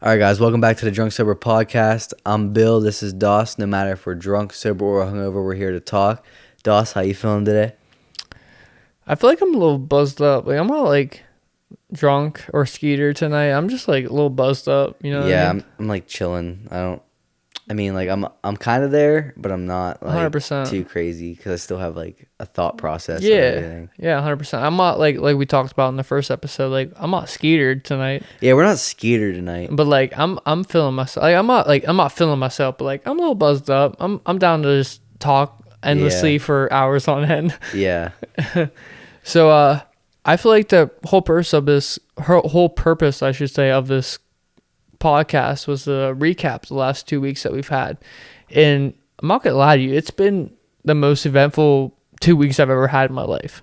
All right, guys, welcome back to the Drunk Sober Podcast. I'm Bill. This is Doss. No matter if we're drunk, sober, or hungover, we're here to talk. Doss, how you feeling today? I feel like I'm a little buzzed up. Like I'm not like drunk or skeeter tonight. I'm just like a little buzzed up. You know? Yeah, what I mean? I'm like chilling. I'm kind of there, but I'm not like 100%. too crazy because I still have like a thought process. Of Yeah, everything. yeah, 100%. I'm not like we talked about in the first episode. Like I'm not skeetered tonight. Yeah, we're not skeeted tonight. But like I'm feeling myself. Like I'm not feeling myself. But like I'm a little buzzed up. I'm down to just talk endlessly for hours on end. Yeah. So I feel like the whole purpose, I should say, of this podcast was to recap the last 2 weeks that we've had. And I'm not gonna lie to you, it's been the most eventful 2 weeks I've ever had in my life.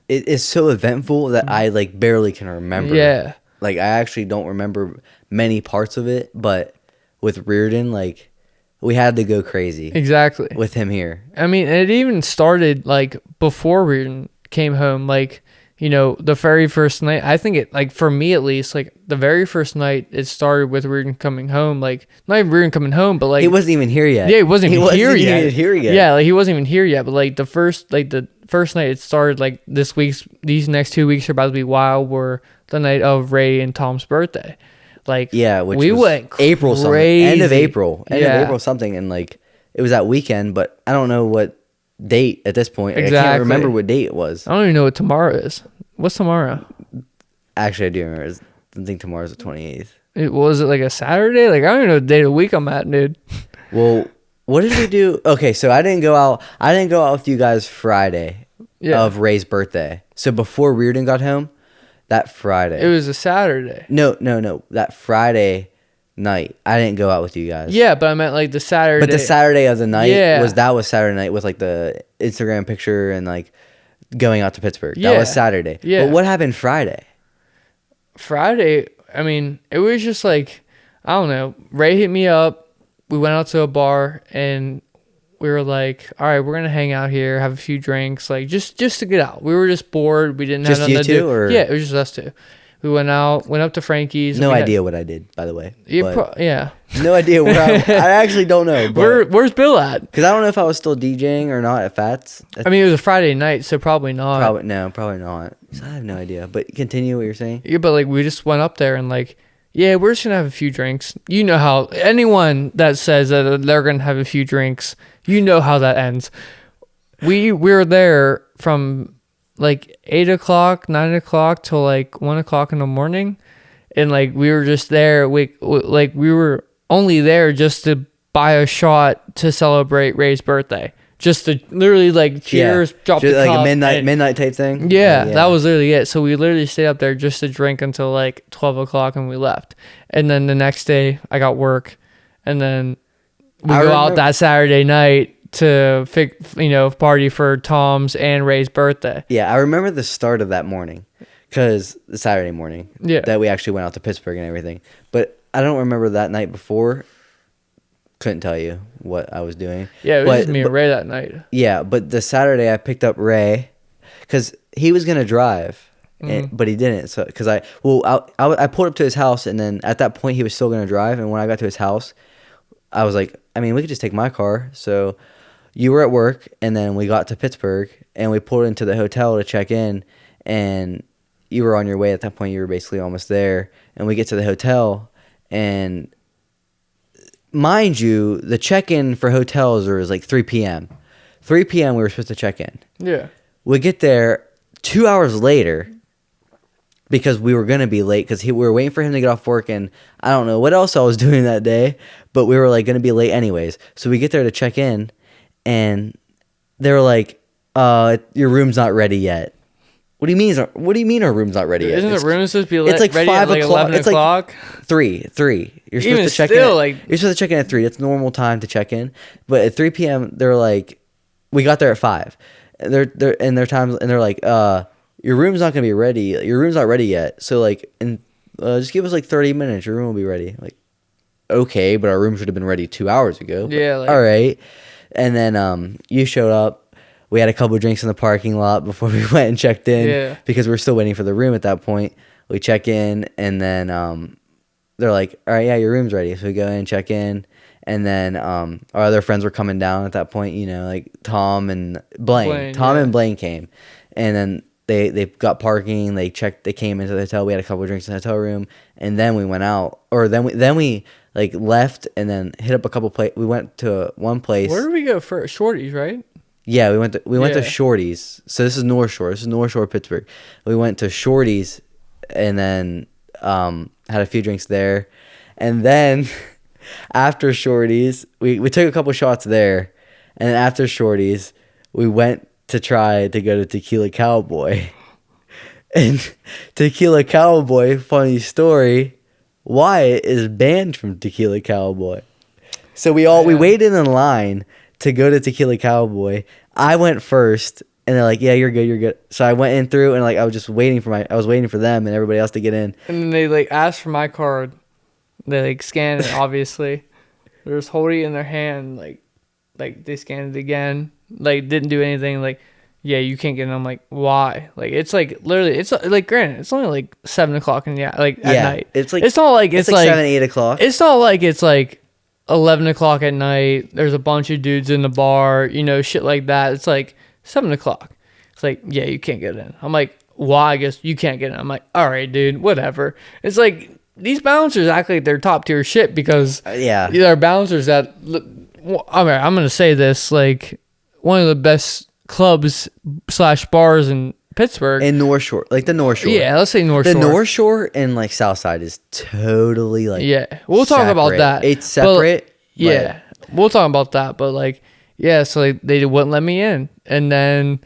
It is so eventful that I like barely can remember. Yeah. Like I actually don't remember many parts of it, but with Reardon, like we had to go crazy. Exactly. With him here. I mean, it even started like before Reardon came home. Like, you know, the very first night, I think it, like for me at least, like the very first night it started with Reardon coming home. Like not even Reardon coming home, but like he wasn't even here yet. Yeah, he wasn't even here yet. Yeah, like he wasn't even here yet. But like the first night it started, like these next 2 weeks are about to be wild. Were the night of Ray and Tom's birthday. Like yeah, which we was went April something, end of April something, and like it was that weekend, but I don't know what date at this point. Exactly. I can't remember what date it was. I don't even know what tomorrow is. What's tomorrow? Actually, I do remember. I think tomorrow's the 28th. Was it like a Saturday? Like I don't even know the day of the week I'm at, dude. Well, what did we do? Okay, so I didn't go out with you guys Friday of Ray's birthday. So before Reardon got home, that Friday. It was a Saturday. No. That Friday night, I didn't go out with you guys. Yeah, but I meant like the Saturday. But the Saturday of the night was Saturday night with like the Instagram picture and like going out to Pittsburgh. That was Saturday. Yeah. But what happened Friday? Friday, I mean, it was just like, I don't know. Ray hit me up. We went out to a bar and we were like, all right, we're going to hang out here, have a few drinks, like just to get out. We were just bored. We didn't have nothing to do. Or? Yeah, it was just us two. We went up to Frankie's. No idea what I did, by the way. Yeah. No idea where I actually don't know. Where's Bill at? Because I don't know if I was still DJing or not at Fats. I mean, it was a Friday night, so probably not. Probably not. So I have no idea. But continue what you're saying. Yeah, but like we just went up there and like, yeah, we're just going to have a few drinks. You know how anyone that says that they're going to have a few drinks, you know how that ends. We were there from like 8 o'clock, 9 o'clock till like 1 o'clock in the morning. And like we were just there. We were only there just to buy a shot to celebrate Ray's birthday. Just to literally like cheers, drop the cup. Like a midnight type thing? Yeah, that was literally it. So we literally stayed up there just to drink until like 12 o'clock and we left. And then the next day I got work. And then we go out that Saturday night to party for Tom's and Ray's birthday. Yeah, I remember the start of that morning, because the Saturday morning that we actually went out to Pittsburgh and everything. But I don't remember that night before. Couldn't tell you what I was doing. Yeah, it was just me and Ray that night. Yeah, but the Saturday I picked up Ray because he was gonna drive, but he didn't. So because I pulled up to his house, and then at that point he was still gonna drive. And when I got to his house, I was like, I mean, we could just take my car. So you were at work, and then we got to Pittsburgh, and we pulled into the hotel to check in, and you were on your way at that point. You were basically almost there, and we get to the hotel, and mind you, the check-in for hotels is like 3 p.m. 3 p.m. we were supposed to check in. Yeah. We get there 2 hours later because we were going to be late because we were waiting for him to get off work, and I don't know what else I was doing that day, but we were like going to be late anyways. So we get there to check in, and they were like, your room's not ready yet. What do you mean our room's not ready yet? Isn't the room supposed to be it's like ready 5 at like o'clock. 11 o'clock? Like 3. You're supposed Even to check still, in. You're supposed to check in at 3. That's normal time to check in. But at 3 p.m., they're like, we got there at 5. And they're like, your room's not gonna be ready. Your room's not ready yet. So like, just give us like 30 minutes. Your room will be ready. Like, okay, but our room should have been ready 2 hours ago. Yeah. Like, all right. And then you showed up. We had a couple of drinks in the parking lot before we went and checked in because we were still waiting for the room at that point. We check in, and then they're like, all right, yeah, your room's ready. So we go in, check in. And then our other friends were coming down at that point, like Tom and Blaine. Tom and Blaine came. And then they got parking. They came into the hotel. We had a couple of drinks in the hotel room. And then we went out. Or then we like left and then hit up a couple places. We went to one place. Where did we go first? Shorty's, right? Yeah, we went to Shorty's. So this is North Shore. This is North Shore, Pittsburgh. We went to Shorty's and then had a few drinks there. And then... after Shorty's, we took a couple shots there, and then after Shorty's, we went to try to go to Tequila Cowboy. And Tequila Cowboy, funny story, Wyatt is banned from Tequila Cowboy. So we waited in line to go to Tequila Cowboy. I went first, and they're like, "Yeah, you're good." So I went in through, and like I was just waiting for them and everybody else to get in. And then they like asked for my card. They like scanned it, obviously. They was holding it in their hand, like they scanned it again. Like didn't do anything. Like, yeah, you can't get in. I'm like, why? Like it's like literally, it's like granted, it's only like 7 o'clock at night. It's like it's not like it's like 7, 8 o'clock. It's not like it's like 11 o'clock at night. There's a bunch of dudes in the bar, shit like that. It's like 7 o'clock. It's like, yeah, you can't get in. I'm like, why? I guess you can't get in. I'm like, all right, dude, whatever. It's like. These bouncers act like they're top tier shit because they're bouncers that. I mean, I'm gonna say this like one of the best clubs / bars in Pittsburgh. In North Shore, like the North Shore. Yeah, let's say North Shore. The North Shore and like South Side is totally like we'll talk about that. It's separate. We'll talk about that. But like so like, they wouldn't let me in, and then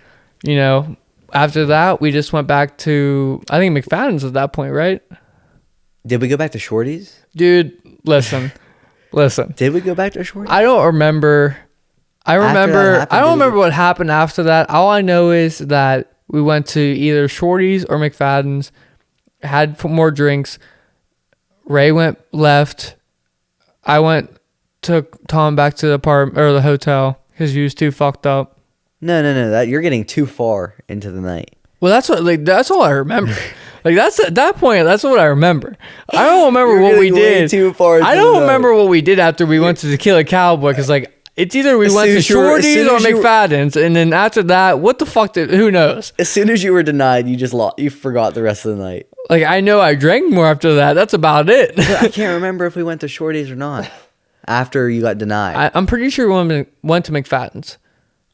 after that we just went back to I think McFadden's at that point, right? Did we go back to Shorty's? Dude, listen. Did we go back to Shorty's? I don't remember. I don't remember what happened after that. All I know is that we went to either Shorty's or McFadden's, had more drinks. Ray left. I took Tom back to the apartment or the hotel because he was too fucked up. No. That you're getting too far into the night. Well, that's all I remember. Like that's at that point. That's what I remember. I don't remember what we did. Too far I don't remember what we did after we went to Tequila Cowboy because like it's either we went to Shorty's or McFadden's, and then after that, what the fuck? Who knows? As soon as you were denied, you forgot the rest of the night. Like I know I drank more after that. That's about it. I can't remember if we went to Shorty's or not after you got denied. I'm pretty sure we went to McFadden's.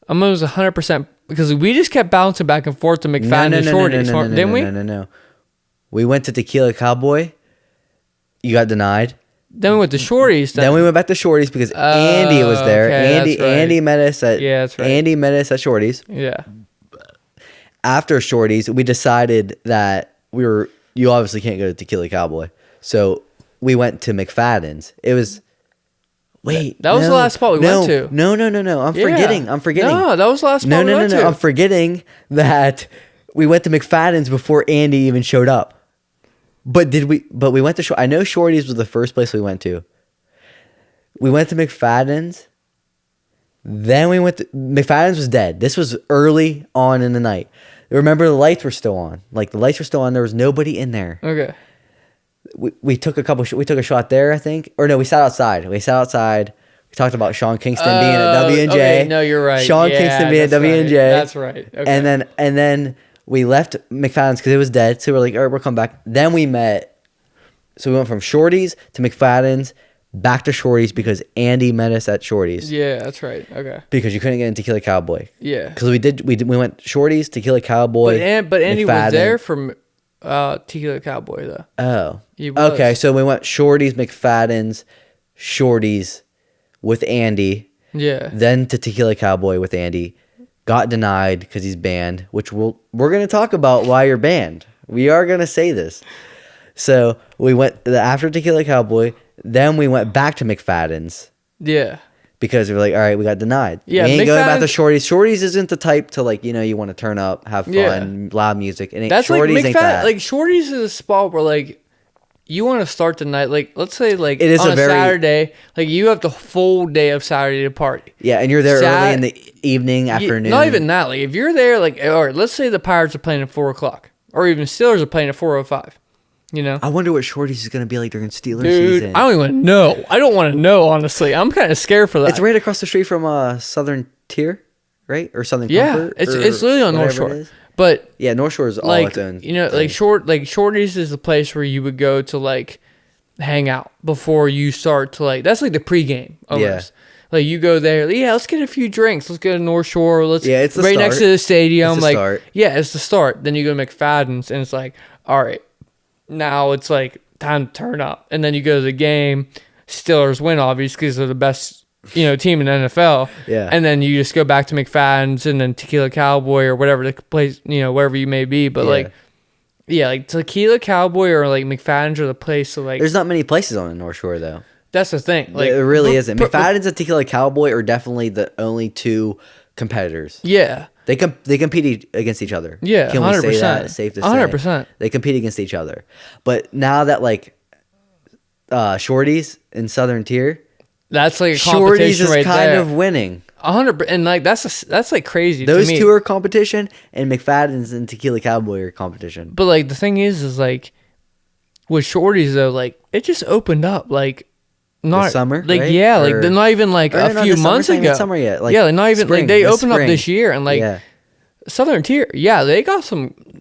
I'm almost 100% because we just kept bouncing back and forth to McFadden and Shorty's, didn't we? No. We went to Tequila Cowboy. You got denied. Then we went to Shorty's. Then we went back to Shorty's because Andy was there. Okay, Andy met us at that's right. Andy met us at Shorty's. Yeah. After Shorty's, we decided that you obviously can't go to Tequila Cowboy, so we went to McFadden's. It was. Wait, that was the last spot we went to. No. I'm forgetting. No, that was the last spot we went to. I'm forgetting that we went to McFadden's before Andy even showed up. But we went to I know Shorty's was the first place we went to. We went to McFadden's. Then we went to McFadden's was dead. This was early on in the night. Remember the lights were still on. Like the lights were still on. There was nobody in there. Okay. We took a shot there, I think. Or no, we sat outside. We talked about Sean Kingston being at W&J. Okay, no, you're right. Sean Kingston being at W&J. That's right. Okay. And then we left McFadden's because it was dead. So we're like, all right, we'll come back. Then we met. So we went from Shorty's to McFadden's, back to Shorty's because Andy met us at Shorty's. Yeah, that's right. Okay. Because you couldn't get into Tequila Cowboy. Yeah. Because we went Shorty's, Tequila Cowboy. But Andy McFadden. was there from Tequila Cowboy though. Oh. He was. Okay, so we went Shorty's, McFadden's, Shorty's with Andy. Yeah. Then to Tequila Cowboy with Andy. Got denied because he's banned, which we're going to talk about why you're banned. We are going to say this. So we went after Tequila Cowboy. Then we went back to McFadden's. Yeah. Because we were like, all right, we got denied. Yeah, we ain't going back to Shorty's. Shorty's isn't the type to like, you want to turn up, have fun, loud music. And that's Shorty's like ain't that. Like Shorty's is a spot where like you want to start the night. Like let's say like it is on a Saturday, like you have the full day of Saturday to party. Yeah, and you're there early in the evening, afternoon. Not even that. Like if you're there, like all right, let's say the Pirates are playing at 4:00, or even Steelers are playing at 4:05. You know, I wonder what Shorty's is gonna be like during Steelers dude, season. I don't even know. I don't want to know, honestly. I'm kind of scared for that. It's right across the street from Southern Tier, right? Or Southern Comfort. It's literally on North whatever it Shore. is. But Yeah, North Shore is all like its own. you know, thing. Shorty's is the place where you would go to like hang out before you start to like. That's like the pregame almost. Like you go there, yeah, let's get a few drinks. Let's go to North Shore. It's the right start. next to the stadium. It's the like start. yeah, it's the start. Then you go to McFadden's and it's like, all right, now it's like time to turn up. And then you go to the game. Steelers win obviously because they're the best team in the NFL. Yeah. And then you just go back to McFadden's and then Tequila Cowboy or whatever the place wherever you may be. But like Tequila Cowboy or like McFadden's are the place to like. There's not many places on the North Shore though. That's the thing. Like It really isn't. McFadden's and Tequila Cowboy are definitely the only two competitors. Yeah. They compete against each other. Yeah, Can we 100%. say that? It's safe to say. 100%. They compete against each other. But now that like Shorty's in Southern Tier, That's like a Shorty's competition is right kind there. of winning. 100%, and like that's like crazy. Those to me. two are competition, and McFadden's and Tequila Cowboy are competition. But like the thing is like with Shorty's though, like it just opened up like not This summer, like right? yeah, Or- like they're not even like or a no, few this summer, months it's not even ago. summer yet, like yeah, like not even spring, like they this opened up spring. this year and like Yeah. Southern Tier, yeah, they got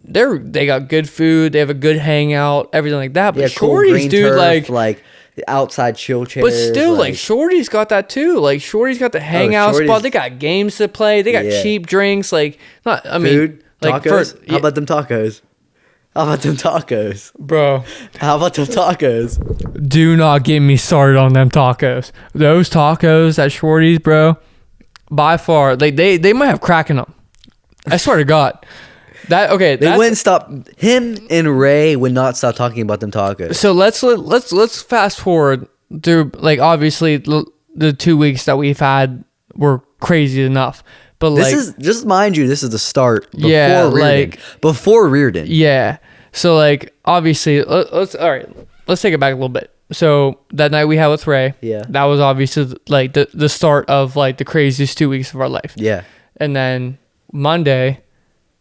they got good food, they have a good hangout, everything like that. But Yeah, cool Shorty's, green dude, turf, like the outside chill chairs. but still, like Shorty's got that too. Like Shorty's got the hangout Shorty's- spot. They got games to play. They got Yeah. cheap drinks. Like not, I mean, food, like tacos. for, How about them tacos? How about them tacos? bro? How about them tacos? Do not get me started on them tacos. Those tacos at Shorty's, bro, by far, like they might have crack in them. I swear to God. They wouldn't stop. Him and Ray would not stop talking about them tacos. So let's fast forward through like obviously the 2 weeks that we've had were crazy enough, but like This is just mind you, this is the start. Before Yeah, Reardon. like- Before Reardon. yeah. So like obviously let's all right. Let's take it back a little bit. So that night we had with Ray, Yeah. that was obviously like the start of like the craziest 2 weeks of our life. Yeah. And then Monday,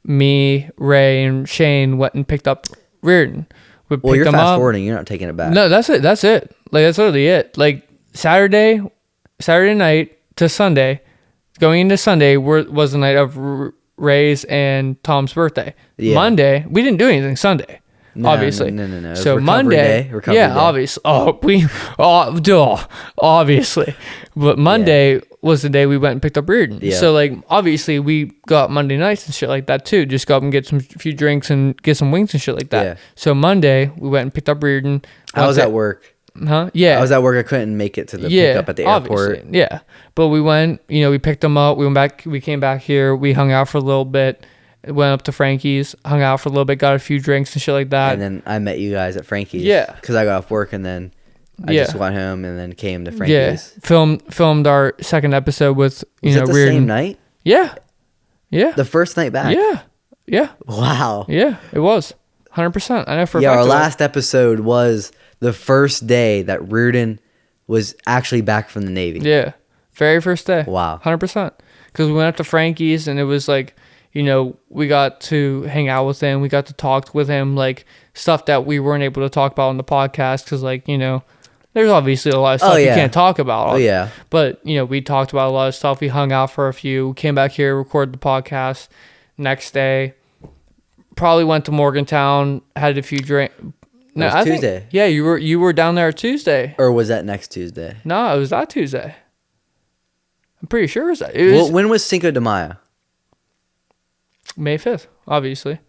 me, Ray, and Shane went and picked up Reardon. We Well, picked you're him fast up. forwarding. You're not taking it back. No, that's it. That's it. Like that's literally it. Like Saturday night to Sunday, going into Sunday was the night of Ray's and Tom's birthday. Yeah. Monday, we didn't do anything Sunday. No, Obviously, no. It was So recovery Monday, day, recovery yeah, day. obviously. Obviously, but Monday was the day we went and picked up Reardon. Yeah. So like, obviously, we got Monday nights and shit like that too. Just go up and get a few drinks and get some wings and shit like that. Yeah. So Monday we went and picked up Reardon. I was at work. Huh? Yeah. I was at work. I couldn't make it to the pickup at the airport. obviously. Yeah. But we went, we picked them up. We went back. We came back here. We hung out for a little bit. Went up to Frankie's, hung out for a little bit, got a few drinks and shit like that. And then I met you guys at Frankie's. Yeah. Because I got off work and then I just went home and then came to Frankie's. Yeah. Filmed our second episode with, Was it the Reardon. same night? Yeah. Yeah. The first night back? Yeah. Yeah. Wow. Yeah. It was. 100%. I know for a Yeah, fact. our it was. last episode was the first day that Reardon was actually back from the Navy. Yeah. Very first day. Wow. 100%. Because we went up to Frankie's and it was like, we got to hang out with him. We got to talk with him, like stuff that we weren't able to talk about on the podcast. Because, like, there's obviously a lot of stuff you can't talk about. Oh, yeah. But, we talked about a lot of stuff. We hung out for a few, came back here, recorded the podcast. Next day, probably went to Morgantown, had a few drinks. No, It was Tuesday. Yeah, you were down there Tuesday. Or was that next Tuesday? No, it was that Tuesday. I'm pretty sure it was that. Well, when was Cinco de Mayo? May 5th, obviously.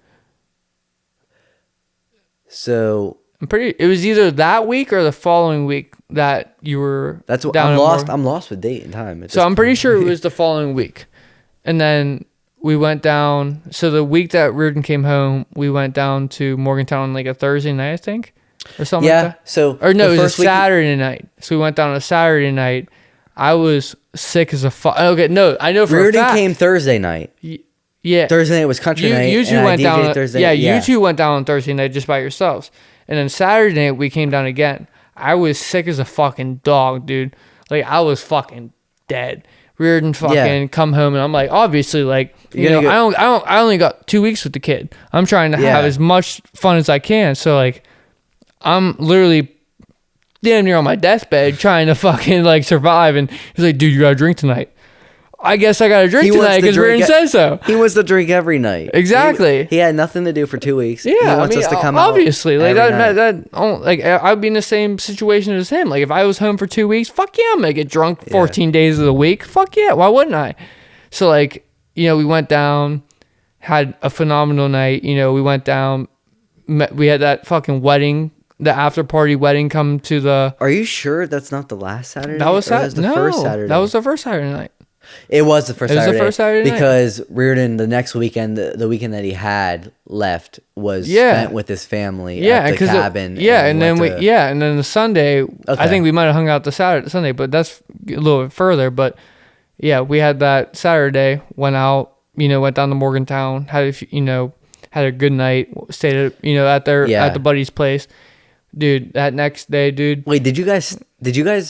So It was either that week or the following week that you were that's what down I'm in lost. Morgan. I'm lost with date and time. So I'm pretty sure it was the following week. And then we went down. So the week that Reardon came home, we went down to Morgantown on like a Thursday night, I think, or something like that. So Or no, the it was a first week- Saturday night. So we went down on a Saturday night. I was sick as a fuck. Okay, no, I know for a Reardon fact. came Thursday night. Yeah. Thursday night was country night. You two and I went down. DJ'd Thursday. Yeah, you two went down on Thursday night just by yourselves, and then Saturday night we came down again. I was sick as a fucking dog, dude. Like I was fucking dead. Reardon fucking come home, and I'm like, obviously, like I only got 2 weeks with the kid. I'm trying to have as much fun as I can. So like, I'm literally damn near on my deathbed trying to fucking like survive. And he's like, dude, you got to drink tonight. I guess I got to drink tonight because Reardon says so. He wants to drink every night. Exactly. He had nothing to do for 2 weeks. Yeah, he wants us to come obviously, out like like I'd be in the same situation as him. Like if I was home for 2 weeks, fuck yeah, I'm gonna get drunk 14 days of the week. Fuck yeah, why wouldn't I? So like, you know, we went down, had a phenomenal night. You know, we went down, we had that fucking wedding, the after party wedding come to the. Are you sure that's not the last Saturday? That was the first Saturday. That was the first Saturday night. It was the first Saturday. It was the first Saturday because Reardon, the next weekend, the weekend that he had left was spent with his family at the cabin. And then the Sunday, I think we might have hung out the Sunday, but that's a little bit further. But yeah, we had that Saturday, went out, you know, went down to Morgantown, had a good night, stayed at, you know, at the buddy's place. Dude, that next day, dude. Wait, did you guys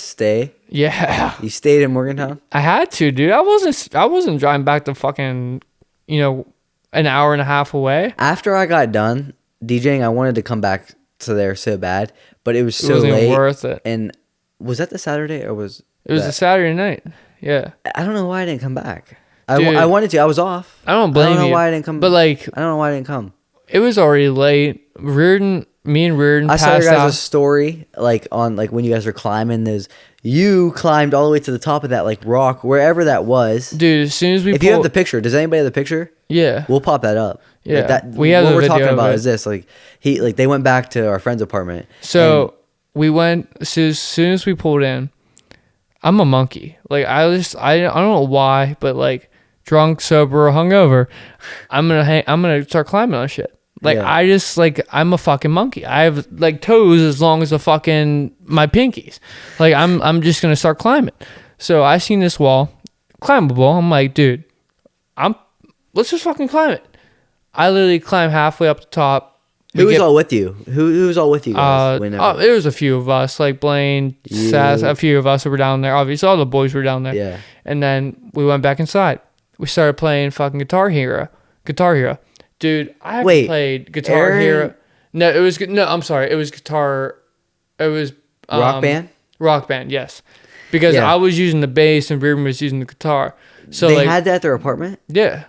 stay? Yeah. You stayed in Morgantown? I had to, dude. I wasn't driving back to fucking, you know, an hour and a half away. After I got done DJing, I wanted to come back to there so bad, but it was so late. It wasn't worth it. And was that the Saturday or was it was a Saturday night? Yeah. I don't know why I didn't come back. I wanted to. I was off. I don't blame you. I don't know why I didn't come. But like, I don't know why I didn't come. It was already late. Me and Reardon I passed saw your guys' out. story, like on like when you guys were climbing. You climbed all the way to the top of that like rock, wherever that was. Dude, as soon as if you have the picture, does anybody have the picture? Yeah, we'll pop that up. Yeah, like we have what the we're video talking about of it. is this. Like they went back to our friend's apartment. So we went. So as soon as we pulled in, I'm a monkey. Like I don't know why, but like drunk, sober, or hungover, I'm gonna start climbing on shit. Like I just like I'm a fucking monkey. I have like toes as long as my pinkies. Like I'm just gonna start climbing. So I seen this wall, climbable. I'm like, dude, let's just fucking climb it. I literally climbed halfway up the top. Who was all with you? Who was all with you guys? There was a few of us, like Blaine, Sass, a few of us who were down there. Obviously, all the boys were down there. Yeah. And then we went back inside. We started playing fucking Guitar Hero. Dude, I haven't played Guitar Hero. No, I'm sorry. It was Guitar. It was Rock Band. Rock Band, yes. Because I was using the bass and Reardon was using the guitar. So they had that at their apartment. Yeah.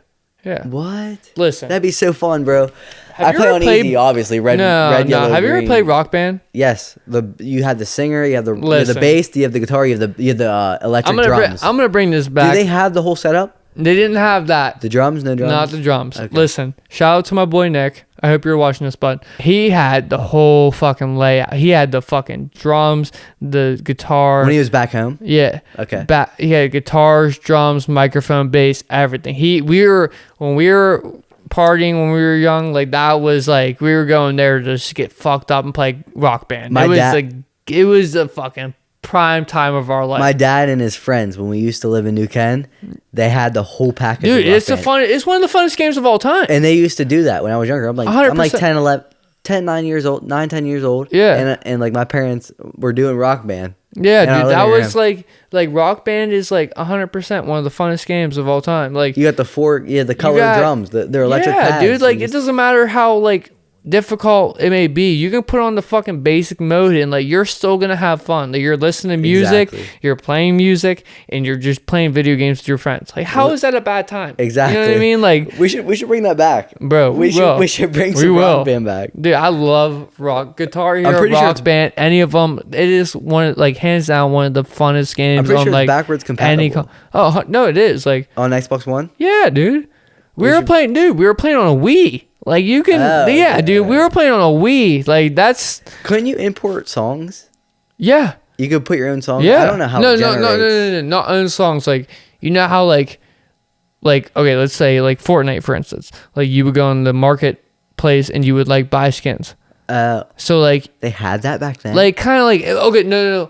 What? Listen, that'd be so fun, bro. I play on easy, obviously. Red, yellow, Have you green. ever played Rock Band? Yes. You had the singer, you have the bass, you have the guitar, you have the electric drums. I'm gonna bring this back. Do they have the whole setup? They didn't have that. The drums? No drums? Not the drums. Okay. Listen, shout out to my boy Nick. I hope you're watching this, bud. He had the whole fucking layout. He had the fucking drums, the guitar. When he was back home? Yeah. Okay. He had guitars, drums, microphone, bass, everything. When we were partying when we were young, like that was like, we were going there to just get fucked up and play Rock Band. It was a fucking prime time of our life. My dad and his friends, when we used to live in New Ken, they had the whole package. Dude, it's one of the funnest games of all time. And they used to do that when I was younger. I'm like 100%. 10 years old. Yeah. And like my parents were doing Rock Band. Yeah, dude, that was like Rock Band is like 100% one of the funnest games of all time. Like you got the colored drums, they're electric pads. Dude, like it doesn't matter how like difficult it may be, you can put on the fucking basic mode and like you're still gonna have fun. Like you're listening to music, you're playing music, and you're just playing video games with your friends. Like how is that a bad time? Exactly. You know what I mean? Like we should bring that back, bro. We should bring some Rock Band back, dude. I love Guitar Hero, Rock Band, any of them. It is hands down one of the funnest games. I'm pretty on sure like it's backwards compatible. Oh no, it is like on Xbox One. Yeah, dude. We were playing on a Wii. Like you can, dude. We were playing on a Wii. Like that's. Couldn't you import songs? Yeah. You could put your own songs. Yeah. I don't know how. No, not own songs. Like you know how like okay, let's say like Fortnite for instance. Like you would go in the marketplace and you would like buy skins. So like they had that back then. Like kind of like okay, no.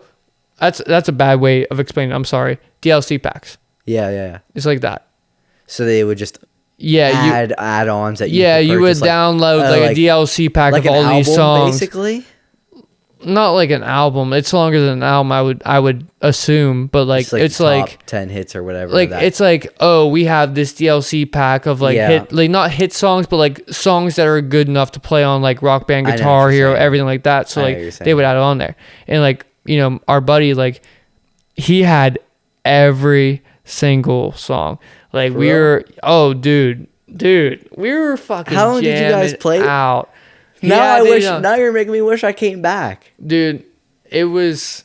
That's a bad way of explaining it. I'm sorry. DLC packs. Yeah. It's like that. So they would just. Add-ons that you would download like a DLC pack of all these songs. Basically, not like an album. It's longer than an album. I would assume, but like it's top like 10 hits or whatever. like it's like, oh, we have this DLC pack of like hit, like not hit songs, but like songs that are good enough to play on like Rock Band, Guitar Hero, everything like that. So like they would add it on there, and like our buddy, like he had every single song. Like we were, dude, we were fucking. How long did you guys play out? Now now you're making me wish I came back, dude. It was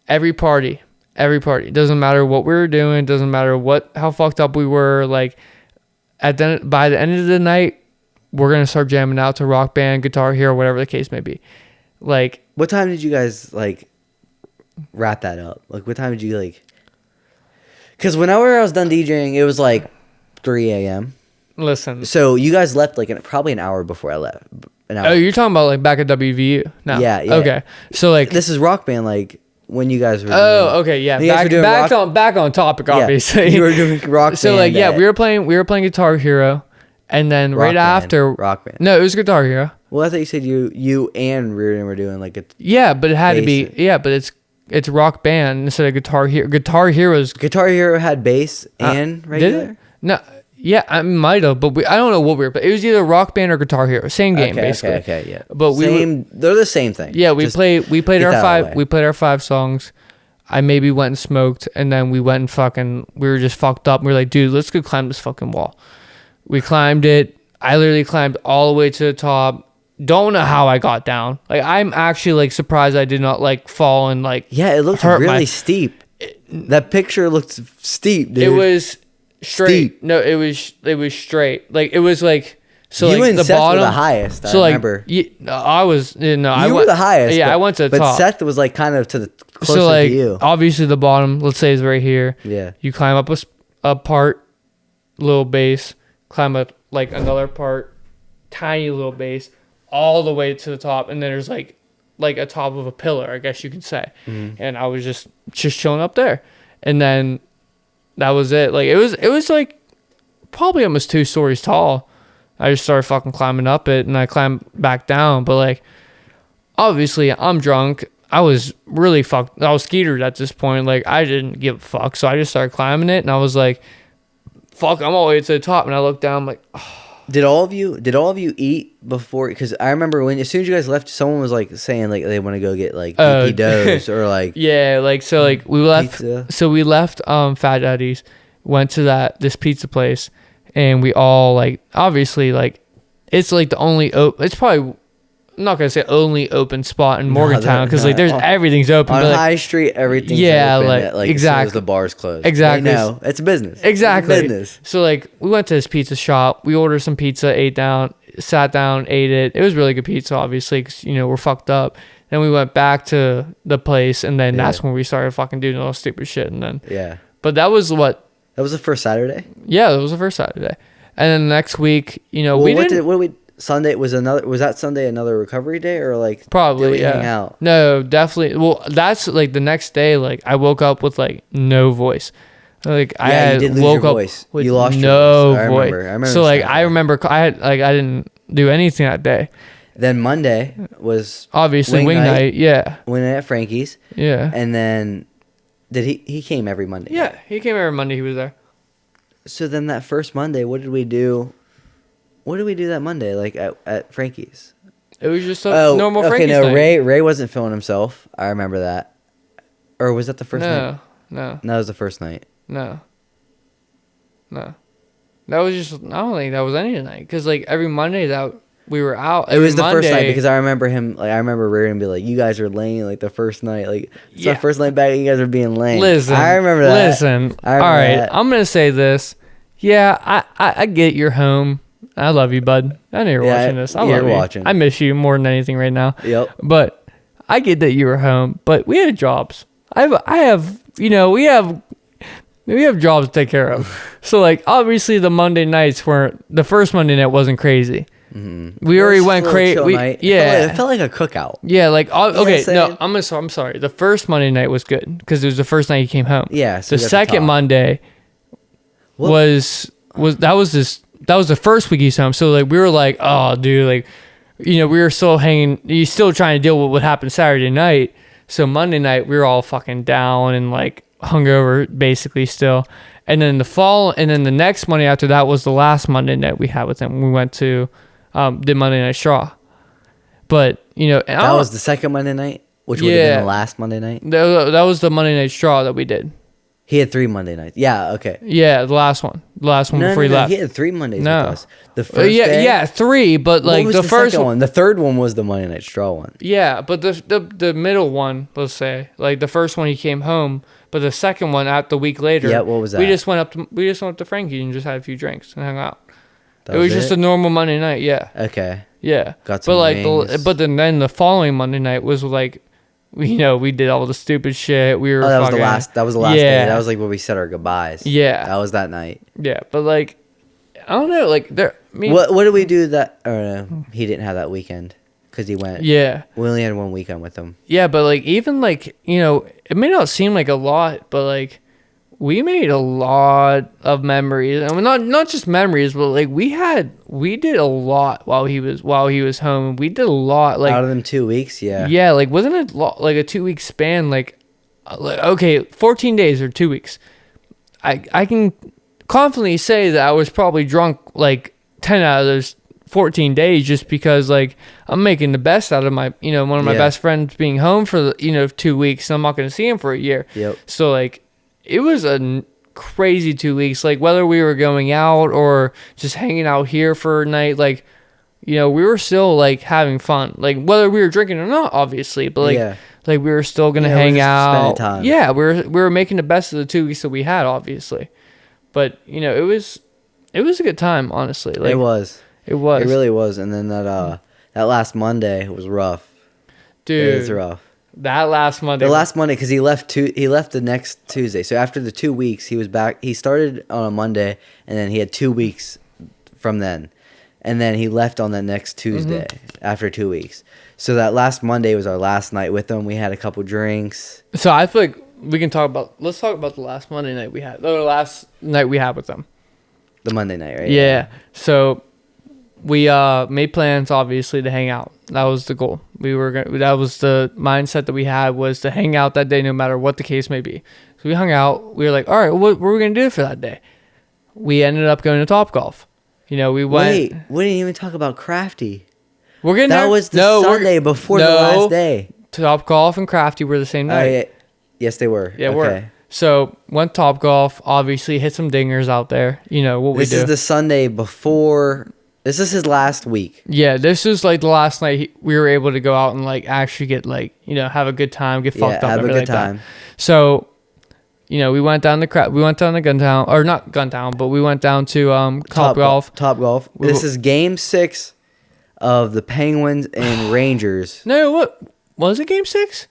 every party. It doesn't matter what we were doing. It doesn't matter how fucked up we were. Like by the end of the night, we're gonna start jamming out to Rock Band, Guitar Hero, whatever the case may be. Like, what time did you guys like wrap that up? Like, what time did you like? Because whenever I was done DJing, it was like 3 a.m. Listen. So you guys left like probably an hour before I left. Oh, you're talking about like back at WVU now? Yeah. Okay. So like this is Rock Band, like when you guys were. Oh, okay, yeah. Back on topic, obviously. Yeah, you were doing Rock Band. So like we were playing Guitar Hero, and then right after Rock Band. No, it was Guitar Hero. Well, I thought you said you and Reardon were doing like a. Yeah, but it had to be. Yeah, but it's Rock Band instead of Guitar Hero. Guitar Hero had bass and regular. Did it? No. Yeah, I might have, but I don't know what we were. But it was either Rock Band or Guitar Hero, same game basically. Okay, yeah. But they're the same thing. Yeah, we played our 5 songs. I maybe went and smoked, and then we went and we were just fucked up. And we were like, dude, let's go climb this fucking wall. We climbed it. I literally climbed all the way to the top. Don't know how I got down. Like, I'm actually like surprised I did not like fall and like. Yeah, it looked really steep. That picture looked steep, dude. It was straight. Steep. No, it was straight. Like it was like so. You like and the Seth bottom, were the highest. So I remember. I was I were the highest. Yeah, I went to the top. But Seth was like kind of to the closer so like, to you. Obviously the bottom, let's say, is right here. Yeah. You climb up a part, little base. Climb up like another part, tiny little base, all the way to the top, and then there's like a top of a pillar, I guess you could say. Mm-hmm. And I was just chilling up there, and then. That was it. Like it was like probably almost 2 stories tall. I just started fucking climbing up it, and I climbed back down. But like, obviously, I'm drunk. I was really fucked. I was skeetered at this point. Like I didn't give a fuck, so I just started climbing it, and I was like, "Fuck, I'm all the way to the top." And I looked down, I'm like, oh. Did all of you eat before? Because I remember as soon as you guys left, someone was like saying like they want to go get like DP doughs or like yeah, like so like we left. Pizza. So we left Fat Daddy's, went to this pizza place, and we all like obviously like it's like the only it's probably. I'm not gonna say only open spot in Morgantown because like there's everything's open on but, like, High Street. Everything's open like exactly as soon as the bar's closed. Exactly, no, it's a business. Exactly, it's a business. So like we went to this pizza shop. We ordered some pizza, sat down, ate it. It was really good pizza, obviously, because we're fucked up. Then we went back to the place, and then that's when we started fucking doing all stupid shit. And then but that was the first Saturday. Yeah, that was the first Saturday, and then the next week, Sunday was that Sunday another recovery day or like probably did we hang out? No, definitely. Well, that's like the next day. Like I woke up with like no voice. Like I had you did lose woke your up voice. with You lost no your voice. I remember. So like I remember I didn't do anything that day. Then Monday was obviously wing night. Yeah, wing night at Frankie's. Yeah, and then did he came every Monday? Yeah, he came every Monday. He was there. So then that first Monday, what did we do? What did we do that Monday, like at Frankie's? It was just a normal Frankie's night. Ray wasn't feeling himself. I remember that. Or was that the first night? No. That was the first night. No. That was just, I don't think that was any night. Because, like, every Monday that we were out. It was the first night because I remember him, like, I remember Ray and be like, you guys are lame, like, the first night. Like, it's the first night back, you guys are being lame. Listen. I remember that. Listen. All right. I'm going to say this. Yeah, I get you're home. I love you, bud. I know you're watching this. I love you. Watching. I miss you more than anything right now. Yep. But I get that you were home, but we had jobs. I have, we have jobs to take care of. So like, obviously the Monday nights the first Monday night wasn't crazy. Mm-hmm. We already went crazy. It felt like a cookout. Yeah. Like, okay. No, I'm sorry. The first Monday night was good because it was the first night you came home. Yeah. So the second Monday was the first week he's home. So like we were like, oh dude, like we were still hanging. You still trying to deal with what happened Saturday night. So Monday night we were all fucking down and like hungover basically still. And then the next Monday after that was the last Monday night we had with him. We went to the Monday Night Straw. But that was the second Monday night, which would have been the last Monday night. That was the Monday Night Straw that we did. He had 3 Monday nights. Yeah, okay. Yeah, the last one before he left. He had 3 Mondays with us. The first day, 3, but like what was the first one. The third one was the Monday Night Straw one. Yeah, but the middle one, let's say, like the first one he came home, but the second one out the week later. Yeah, what was that? We just went up to Frankie and just had a few drinks and hung out. It was just a normal Monday night. Yeah. Okay. Yeah. Got some wings. But then the following Monday night was like, we did all the stupid shit. We were. That was the last. That was the last day. That was like where we said our goodbyes. Yeah. That was that night. Yeah, but like, I don't know. Like what did we do that? He didn't have that weekend because he went. Yeah. We only had one weekend with him. Yeah, but like even like it may not seem like a lot, but like we made a lot of memories. I mean, not just memories, but like we did a lot while he was home. We did a lot like out of them 2 weeks. Yeah. Yeah, like wasn't it like a 2 week span? Like okay, 14 days or 2 weeks. I can confidently say that I was probably drunk like 10 out of those 14 days just because like I'm making the best out of my one of my best friends being home for 2 weeks and I'm not going to see him for a year. Yep. So like it was a crazy 2 weeks, like whether we were going out or just hanging out here for a night, like we were still like having fun, like whether we were drinking or not obviously, but like we were still gonna hang out. Time. Yeah, we were making the best of the 2 weeks that we had obviously, but it was a good time honestly. Like, it really was. And then that last Monday was rough. Dude, it was rough. That last Monday. The last Monday, because he left the next Tuesday. So after the 2 weeks, he was back. He started on a Monday, and then he had 2 weeks from then. And then he left on that next Tuesday after 2 weeks. So that last Monday was our last night with him. We had a couple drinks. So I feel like let's talk about the last Monday night we had. The last night we had with them. The Monday night, right? Yeah. So we made plans obviously to hang out. That was the goal. That was the mindset that we had, was to hang out that day no matter what the case may be. So we hung out. We were like, all right, what were we going to do for that day? We ended up going to Topgolf. We went. Wait, we didn't even talk about Crafty. We're getting that there. was the Sunday before the last day. Topgolf and Crafty were the same night. Yeah. Yes, they were. Yeah, okay. were. So went Topgolf. Obviously, hit some dingers out there. What we do. This is the Sunday before. This is his last week. Yeah, this is like the last night we were able to go out and like actually get like have a good time, get fucked up, have a good time. That. So, we went down to Guntown, or not Guntown, but we went down to Topgolf. Topgolf. This is Game 6 of the Penguins and Rangers. No, what was it? Game 6?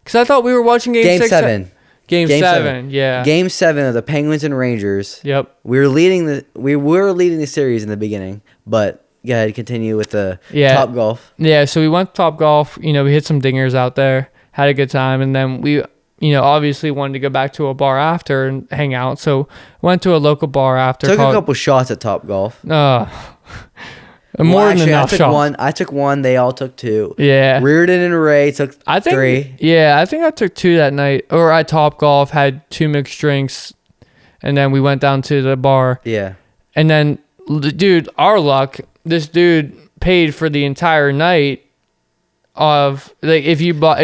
Because I thought we were watching Game 6. 7. Game 7, yeah. Game 7 of the Penguins and Rangers. Yep. We were leading the series in the beginning, but go ahead, continue with the Topgolf. Yeah, so we went to Topgolf. We hit some dingers out there, had a good time, and then we, obviously wanted to go back to a bar after and hang out. So went to a local bar after. Took a couple shots at Topgolf. More than enough shots. I took one. They all took 2. Yeah. Reardon and Ray took 3. Yeah, I think I took 2 that night. Or at Topgolf, had 2 mixed drinks, and then we went down to the bar. Yeah. And then, dude, our luck, this dude paid for the entire night of, like, if you got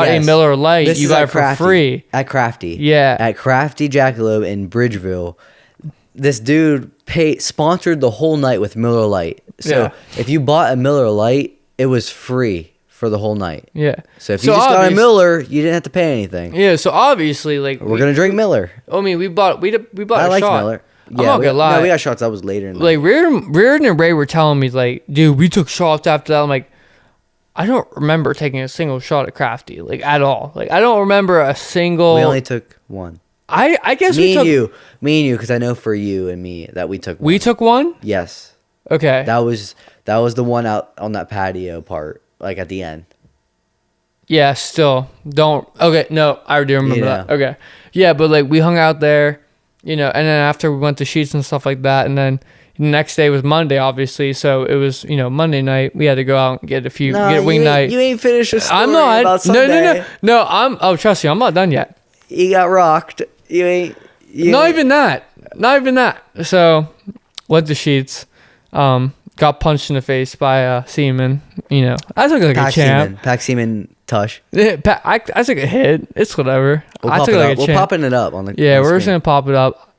a Miller Lite, you got it for free. At Crafty. Yeah. At Crafty Jackalope in Bridgeville. This dude sponsored the whole night with Miller Lite. So if you bought a Miller Lite, it was free for the whole night. Yeah. So if you just got a Miller, you didn't have to pay anything. Yeah. So obviously, like, we're gonna drink Miller. I mean, we bought I a like shot. Miller. I'm not gonna lie. No, we got shots. That was later in the night. Like Reardon and Ray were telling me, like, dude, we took shots after that. I'm like, I don't remember taking a single shot at Crafty, like, at all. Like, I don't remember a single. We only took one. I guess me and you, because I know for you and me that we took one. We took one? Yes. Okay. That was the one out on that patio part, like at the end. Yeah, still. Don't. Okay, no, I do remember that. Okay. Yeah, but like we hung out there, and then after we went to Sheets and stuff like that, and then, The next day was Monday, obviously. So it was, Monday night. We had to go out and get a few, No, get a wing night. You ain't finished your story I'm not. about Sunday. No, trust me, I'm not done yet. You got rocked. You ain't. Not even that. So went to Sheets. Got punched in the face by Seaman. I took it like a champ. Pack Seaman Tush. I took a hit. It's whatever. We'll I pop took it it up. like a We're champ. popping it up on the. Yeah, on the we're just screen. gonna pop it up.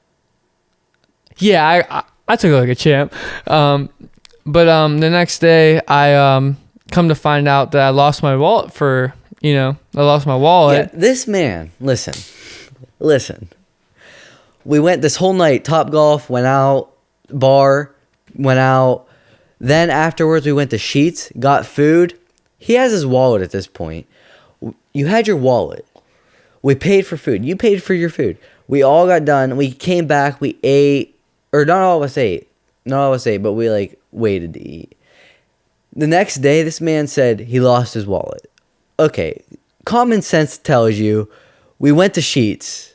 Yeah, I took it like a champ. But the next day I come to find out that I lost my wallet I lost my wallet. Yeah, this man. Listen. We went this whole night. Top Golf. Went out. Bar. Went out. Then afterwards we went to Sheets. Got food. He has his wallet at this point. You had your wallet. We paid for food. You paid for your food. We all got done. We came back. We ate. Or not all of us ate. But we waited to eat. The next day, this man said he lost his wallet. Okay. Common sense tells you we went to Sheets.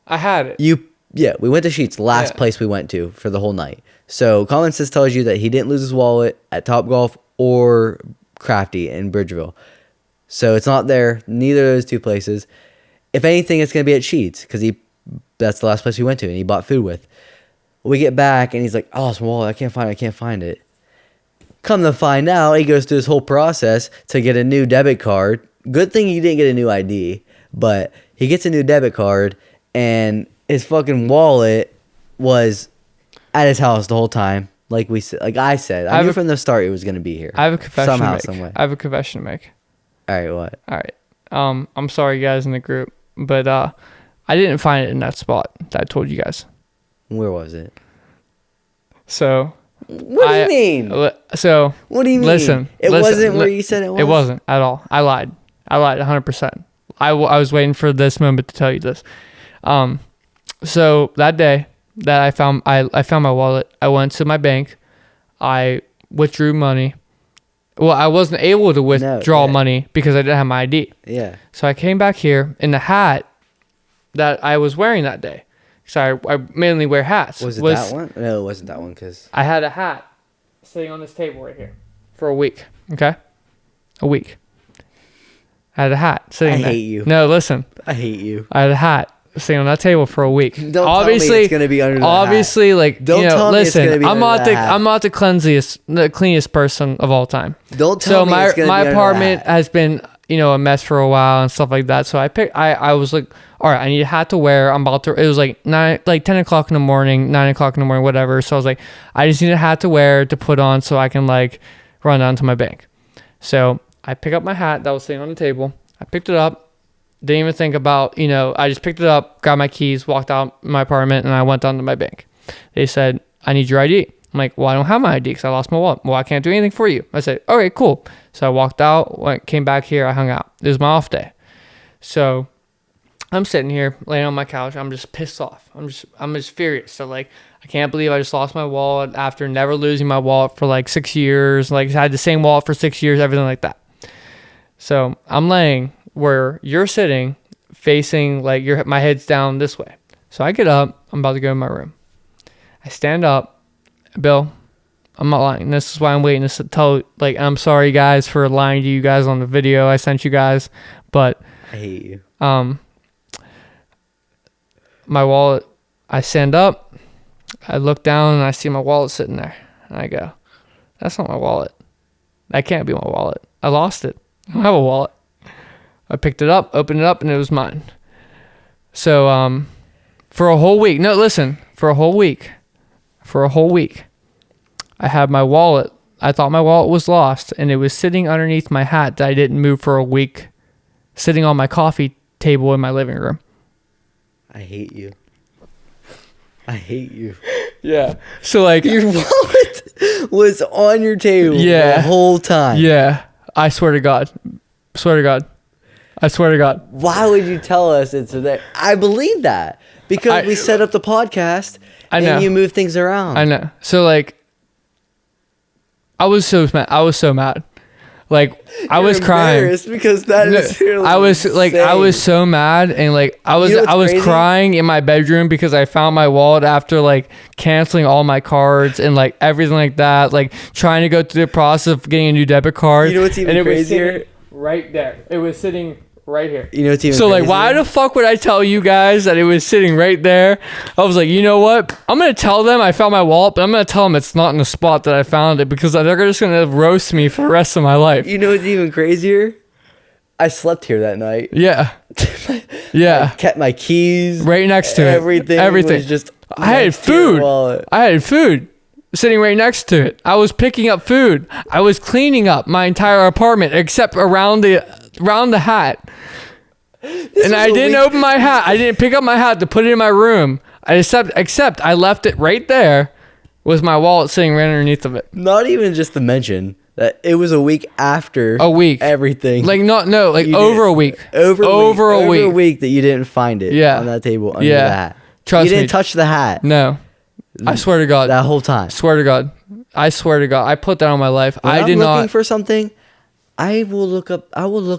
I had it. We went to Sheets, last place we went to for the whole night. So common sense tells you that he didn't lose his wallet at Topgolf or Crafty in Bridgeville. So it's not there, neither of those two places. If anything, it's going to be at Sheets because that's the last place we went to and he bought food with. We get back and he's like, I lost my wallet. I can't find it. Come to find out, he goes through this whole process to get a new debit card. Good thing you didn't get a new ID, but he gets a new debit card and his fucking wallet was at his house the whole time. Like I said, I knew from the start it was going to be here. I have a confession somehow, to make. some way. I have a confession to make. All right, what? All right. I'm sorry, guys, in the group, but I didn't find it in that spot that I told you guys. Where was it? So. What do you mean? So. What do you mean? Listen. It wasn't where you said it was? It wasn't at all. I lied 100%. I was waiting for this moment to tell you this. So that day that I found my wallet, I went to my bank. I withdrew money. Well, I wasn't able to withdraw money because I didn't have my ID. Yeah. So I came back here in the hat that I was wearing that day. So I mainly wear hats. Was it that one? No, it wasn't that one because I had a hat sitting on this table right here for a week. Okay? A week. I had a hat sitting there. I hate you. No, listen. I hate you. I had a hat sitting on that table for a week. Don't tell me it's gonna be under the obviously, hat. Like, Don't tell me it's listen, gonna be I'm under not the hat. I'm not the cleanest person of all time. Don't tell me it's gonna be my under the apartment hat. has been a mess for a while and stuff like that. So I was like, all right, I need a hat to wear. It was like 10 o'clock in the morning, 9 o'clock in the morning, whatever. So I was like, I just need a hat to wear to put on so I can run down to my bank. So I pick up my hat that was sitting on the table. I picked it up. Didn't even think about, I just picked it up, grabbed my keys, walked out my apartment, and I went down to my bank. They said, I need your ID. I'm like, well, I don't have my ID because I lost my wallet. Well, I can't do anything for you. I said, okay, cool. So I walked out, came back here, I hung out. It was my off day. So I'm sitting here, laying on my couch. I'm just pissed off. I'm just furious. So I can't believe I just lost my wallet after never losing my wallet for 6 years. I had the same wallet for 6 years, everything like that. So I'm laying where you're sitting, facing my head's down this way. So I get up, I'm about to go in my room. I stand up, Bill, I'm not lying. This is why I'm waiting to tell, I'm sorry guys for lying to you guys on the video I sent you guys, but I hate you. My wallet, I stand up, I look down and I see my wallet sitting there. And I go, that's not my wallet. That can't be my wallet. I lost it. I don't have a wallet. I picked it up, opened it up, and it was mine. So, for a whole week, for a whole week, I had my wallet. I thought my wallet was lost, and it was sitting underneath my hat that I didn't move for a week, sitting on my coffee table in my living room. I hate you. I hate you. Yeah. So, your wallet was on your table the whole time. Yeah. I swear to God. I swear to God. Why would you tell us it's there? I believe that because we set up the podcast and you move things around. I know. So I was so mad. Like I was crying because that is I was like, I was so mad, and like I was crazy? crying in my bedroom because I found my wallet after like canceling all my cards and like everything like that, like trying to go through the process of getting a new debit card. You know what's even crazier? Was sitting right there. It was sitting right here. You know what's even so crazier? like, why the fuck would I tell you guys that it was sitting right there? I was like, you know what? I'm gonna tell them I found my wallet, but I'm gonna tell them it's not in the spot that I found it, because they're just gonna roast me for the rest of my life. You know what's even crazier? I slept here that night. Yeah. Yeah. I kept my keys right next to everything it. Everything. Was just I had food. I had food sitting right next to it. I was picking up food. I was cleaning up my entire apartment except around the hat. And I didn't open my hat. I didn't pick up my hat to put it in my room. Except I left it right there with my wallet sitting right underneath of it. Not even just to mention that it was a week after everything. Like over a week. Over a week that you didn't find it on that table under the hat. Trust me. You didn't touch the hat. No. I swear to God. That whole time. Swear to God. I swear to God. I put that on my life. When I'm looking for something, I will look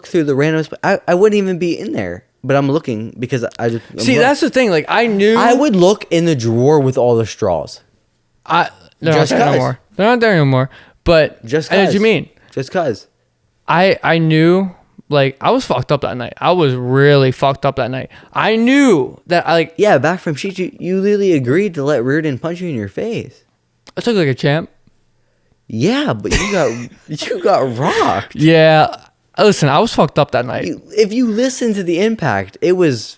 through the randoms, but I wouldn't even be in there. But I'm looking because that's the thing. Like I knew I would look in the drawer with all the straws. They're not there anymore. They're not there anymore. But just I know what you mean. Just cause. I knew, like, I was fucked up that night. I was really fucked up that night. I knew that back from Sheets, you literally agreed to let Reardon punch you in your face. I took like a champ. Yeah, but you got rocked. Yeah. Listen, I was fucked up that night. If you listen to the impact, it was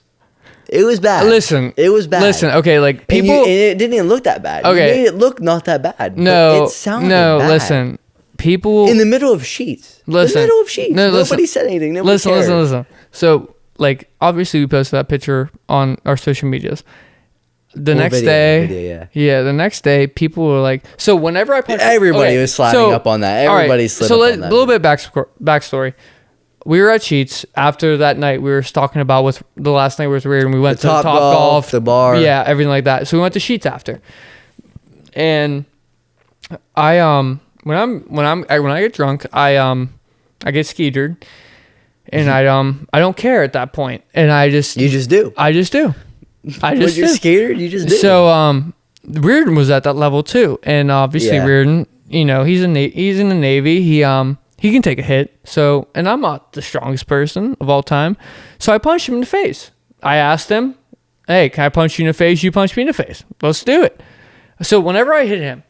bad. Listen. It was bad. Listen, okay, like people... And it didn't even look that bad. Okay. You made it look not that bad. No. It sounded bad. Listen. People... In the middle of Sheets. Listen. In the middle of Sheets. Nobody said anything. Nobody cared. Listen. So, like, obviously we posted that picture on our social medias. The next day, people were like... So, whenever I... Everybody was sliding up on that. Everybody slid up on that. A little bit backstory. We were at Sheets after that night. We were talking about with the last night was weird, and we went to Top Golf, the bar, everything like that. So we went to Sheets after, and I when I get drunk, I get skeetered, and I don't care at that point, and I just do. When you're skeetered, you just do. So Reardon was at that level too, and obviously Reardon, you know, he's in the Navy. He can take a hit. So, and I'm not the strongest person of all time. So I punched him in the face. I asked him, hey, can I punch you in the face? You punch me in the face. Let's do it. So whenever I hit him,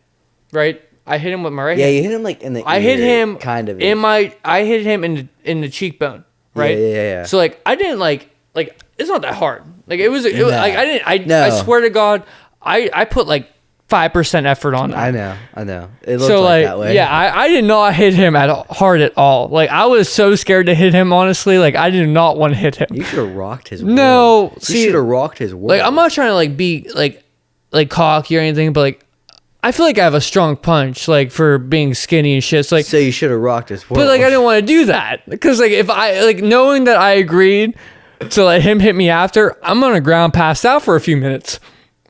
right, I hit him with my right hand. Yeah, you hit him like in the ear. I hit him kind of. I hit him in the cheekbone, right? Yeah. So like I didn't like it's not that hard. Like it was like I swear to God, I put like 5% effort on that. I know. It looked like that way. Yeah, I did not hit him hard at all. Like, I was so scared to hit him, honestly. Like, I did not want to hit him. You should have rocked his world. No. You should have rocked his world. Like, I'm not trying to, like, be, like cocky or anything, but, like, I feel like I have a strong punch, like, for being skinny and shit. So, like, so you should have rocked his world. But, like, I didn't want to do that. Because, like, if I, like, knowing that I agreed to let him hit me after, I'm on the ground passed out for a few minutes.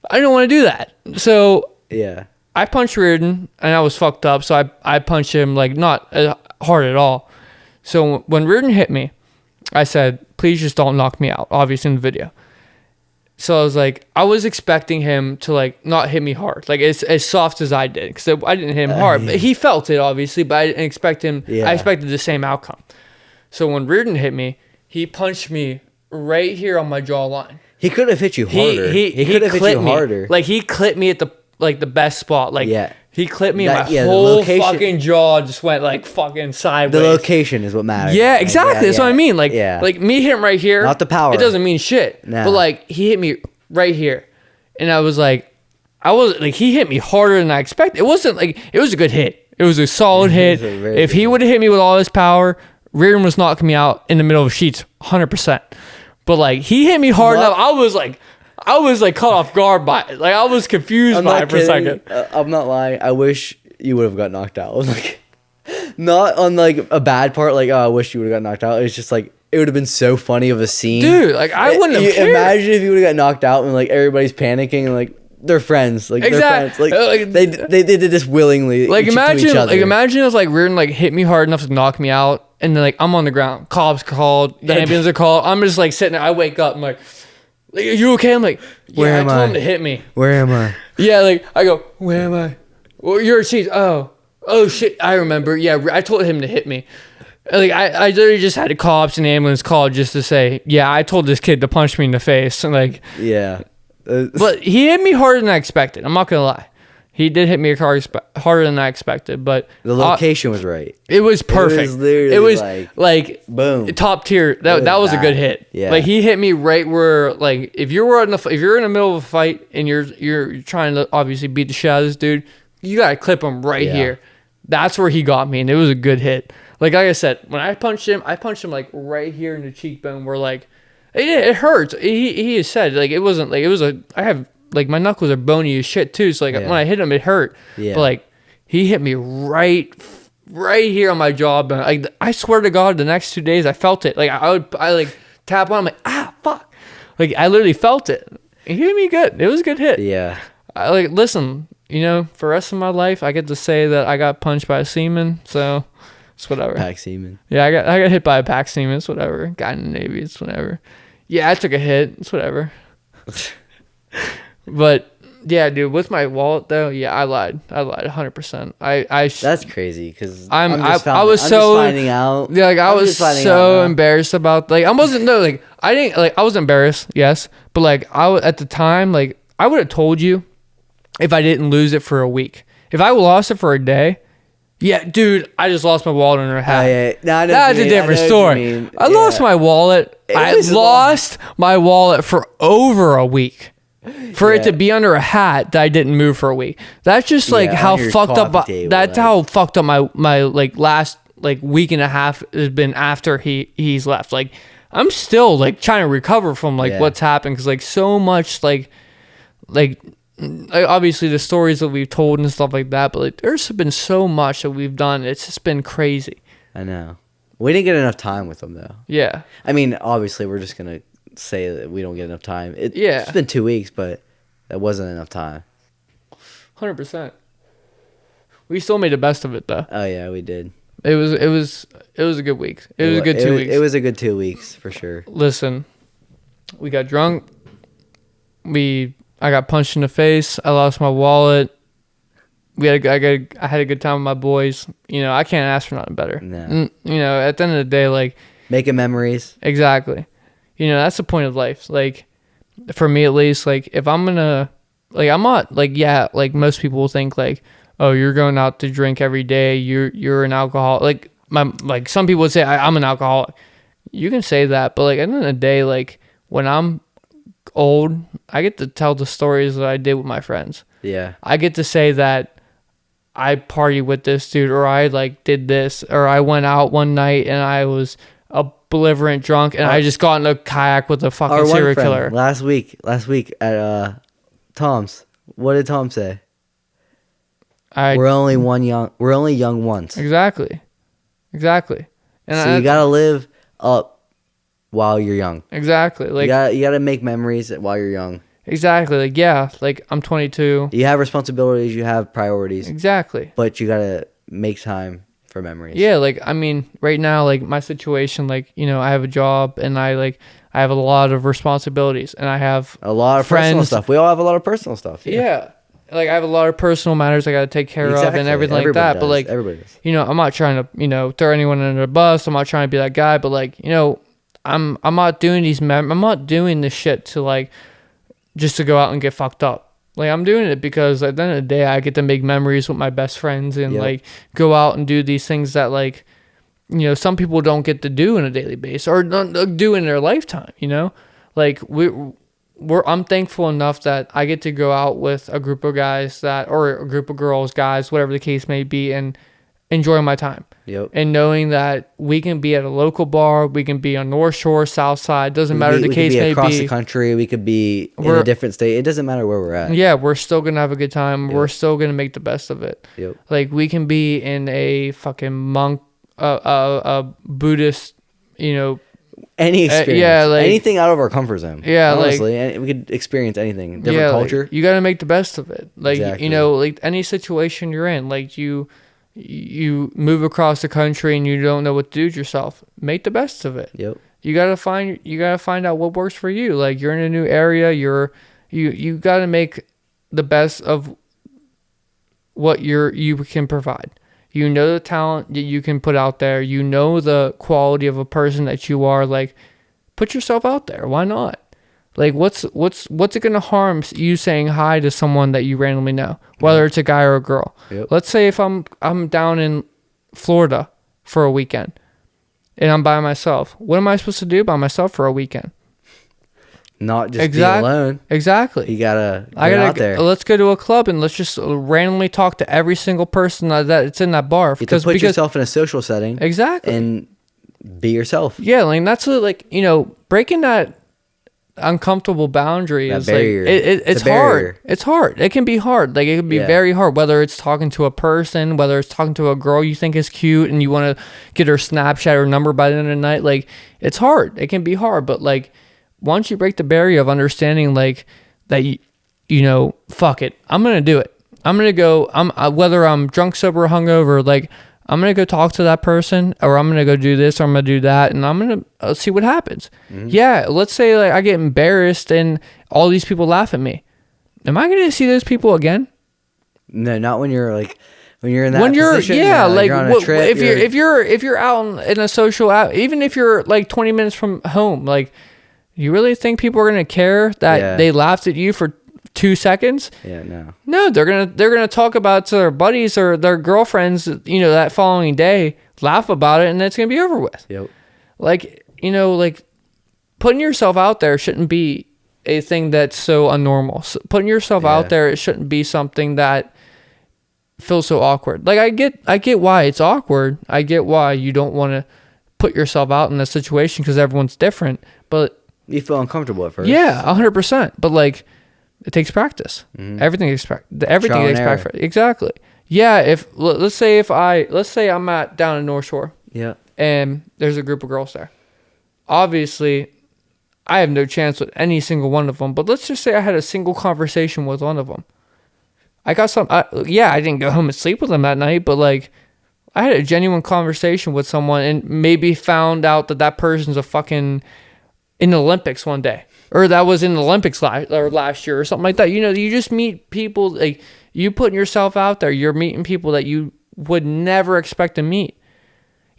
I didn't want to do that. So... Yeah. I punched Reardon, and I was fucked up, so I punched him, like, not hard at all. So when Reardon hit me, I said, please just don't knock me out, obviously in the video. So I was like, I was expecting him to, like, not hit me hard, like, as soft as I did, because I didn't hit him hard. Yeah. But he felt it, obviously, but I didn't expect him, I expected the same outcome. So when Reardon hit me, he punched me right here on my jawline. He could have hit you harder. He could have hit you harder. Like, he clipped me at the best spot. Like, he clipped me and my the whole fucking jaw just went, like, fucking sideways. The location is what matters. Yeah, exactly. That's what I mean. Like, like, me hit him right here. Not the power. It doesn't mean shit. No. But, like, he hit me right here. And I was like, he hit me harder than I expected. It wasn't, like, it was a good hit. It was a solid hit. If he would have hit me with all his power, Reardon was knocking me out in the middle of Sheets, 100%. But, like, he hit me hard enough. I was like caught off guard by it. Like, I was confused by it for a second. I'm not lying. I wish you would have got knocked out. Like, not on, like, a bad part. Like, oh, I wish you would have got knocked out. It's just like, it would have been so funny of a scene. Dude, like, I wouldn't have cared. Imagine if you would have got knocked out and, like, everybody's panicking and, like, they're friends. Like Exactly. they're friends. Like they did this willingly. Like imagine, to each other. like imagine if like Reardon like hit me hard enough to knock me out, and then like I'm on the ground. Cops called. The ambulance are called. I'm just like sitting there. I wake up. I'm like, are you okay? I'm like, yeah. Where am I told I? him to hit me. Where am I? Yeah, like I go, where am I? Well, you're a cheese. Oh shit, I remember. Yeah, I told him to hit me. Like I literally just had the cops and the ambulance called just to say, yeah, I told this kid to punch me in the face. And like, yeah. But he hit me harder than I expected. I'm not gonna lie. He did hit me harder than I expected, but the location was right. It was perfect. It was like boom, top tier. That was a good hit. Yeah. Like he hit me right where like if you're in the middle of a fight and you're trying to obviously beat the shit out of this dude, you gotta clip him right here. That's where he got me, and it was a good hit. Like I said, when I punched him like right here in the cheekbone, where like it hurts. He has said like it wasn't like it was a. I have like my knuckles are bony as shit too. So like when I hit him, it hurt. Yeah. But like he hit me right here on my jaw. Like I swear to God, the next 2 days I felt it. Like I like tap on. I'm like fuck. Like I literally felt it. He hit me good. It was a good hit. Yeah. I like listen. You know, for the rest of my life, I get to say that I got punched by a seaman. So. It's whatever. Pack seaman. Yeah, I got hit by a pack seaman. It's whatever. Guy in the Navy. It's whatever. Yeah, I took a hit. It's whatever. But yeah, dude, with my wallet though, yeah, I lied 100%. That's crazy because I was so finding out. Yeah, like I was so embarrassed about like I was embarrassed, yes, but like at the time like I would have told you if I didn't lose it for a week. If I lost it for a day. Yeah, dude, I just lost my wallet in her hat. No, that's a different story. I lost my wallet. I lost my wallet for over a week. For it to be under a hat that I didn't move for a week. That's just like how fucked up. That's how fucked up my like last like week and a half has been after he's left. Like I'm still like trying to recover from like what's happened because like so much like obviously the stories that we've told and stuff like that, but like there's been so much that we've done. It's just been crazy. I know. We didn't get enough time with them though. Yeah. I mean, obviously we're just gonna say that we don't get enough time. It's been 2 weeks, but that wasn't enough time. 100%. We still made the best of it though. Oh yeah, we did. It was a good week. It was a good 2 weeks. It was a good 2 weeks for sure. Listen, we got drunk. I got punched in the face. I lost my wallet. I had a good time with my boys. You know, I can't ask for nothing better. No. You know, at the end of the day, like making memories. Exactly. You know, that's the point of life. Like for me at least, like if I'm gonna like I'm not like like most people will think like, oh, you're going out to drink every day. You're an alcoholic. Like some people would say I'm an alcoholic. You can say that, but like at the end of the day, like when I'm old, I get to tell the stories that I did with my friends. Yeah. I get to say that I partied with this dude, or I like did this, or I went out one night and I was a belligerent drunk and I just got in a kayak with a fucking serial killer. Last week at Tom's. What did Tom say? We're only young once. Exactly. And so you gotta live up while you're young. Exactly. Like you gotta make memories while you're young. Exactly. Like yeah, like I'm 22. You have responsibilities, you have priorities. Exactly. But you gotta make time for memories. Yeah, like I mean, right now, like my situation, like, you know, I have a job and I have a lot of responsibilities and I have a lot of friends. Personal stuff. We all have a lot of personal stuff. Yeah. Like I have a lot of personal matters I got to take care of and everything like that. But like, everybody does. You know, I'm not trying to, you know, throw anyone under the bus. I'm not trying to be that guy. But like, you know, I'm not doing I'm not doing this shit to like just to go out and get fucked up. Like I'm doing it because at the end of the day, I get to make memories with my best friends and like go out and do these things that like, you know, some people don't get to do on a daily basis or don't do in their lifetime. You know, like I'm thankful enough that I get to go out with a group of guys or a group of girls, guys, whatever the case may be, and enjoy my time. Yep. And knowing that we can be at a local bar, we can be on North Shore, South Side, doesn't matter the case may be. Across the country, we could be in a different state. It doesn't matter where we're at. Yeah, we're still gonna have a good time. Yep. We're still gonna make the best of it. Yep. Like we can be in a fucking monk, a Buddhist, you know. Any experience. Yeah, like anything out of our comfort zone. Yeah, honestly, we could experience anything. Different culture. Like, you got to make the best of it. Like Exactly. you know, like any situation you're in, like you move across the country and you don't know what to do with yourself. Make the best of it. Yep. You gotta find out what works for you. Like you're in a new area, you gotta make the best of what you can provide. You know the talent that you can put out there. You know the quality of a person that you are. Like, put yourself out there. Why not? Like, what's it gonna harm you saying hi to someone that you randomly know, whether it's a guy or a girl? Yep. Let's say if I'm down in Florida for a weekend, and I'm by myself. What am I supposed to do by myself for a weekend? Not just be alone. Exactly. You gotta get out there. Let's go to a club and let's just randomly talk to every single person that's in that bar. You have to put yourself in a social setting. Exactly. And be yourself. Yeah, like that's breaking that uncomfortable boundary is barrier. Like it's hard. It's hard. It can be hard. Like it can be very hard. Whether it's talking to a person, whether it's talking to a girl you think is cute and you want to get her Snapchat or number by the end of the night. Like it's hard. It can be hard. But like once you break the barrier of understanding, like that, fuck it. I'm gonna do it. I'm gonna go. Whether I'm drunk, sober, or hungover. Like I'm going to go talk to that person, or I'm going to go do this, or I'm going to do that, and I'm going to see what happens. Mm-hmm. Yeah, let's say like I get embarrassed and all these people laugh at me. Am I going to see those people again? No, not when you're in that position. Yeah, like you're on a trip, if you're out in a social out, even if you're like 20 minutes from home, like you really think people are going to care that they laughed at you for 2 seconds? Yeah, no. No, they're gonna talk about it to their buddies or their girlfriends, that following day, laugh about it, and it's gonna be over with. Yep. Like, like putting yourself out there shouldn't be a thing that's so unnormal. So putting yourself out there, it shouldn't be something that feels so awkward. Like I get why it's awkward. I get why you don't want to put yourself out in a situation because everyone's different, but you feel uncomfortable at first. Yeah, 100%. But like, it takes practice. Mm-hmm. Everything takes practice. Exactly. Yeah. Let's say I'm down in North Shore. Yeah. And there's a group of girls there. Obviously, I have no chance with any single one of them. But let's just say I had a single conversation with one of them. I didn't go home and sleep with them that night, but like, I had a genuine conversation with someone and maybe found out that person's a fucking in the Olympics one day. Or that was in the Olympics last year or something like that. You just meet people, like you putting yourself out there. You're meeting people that you would never expect to meet.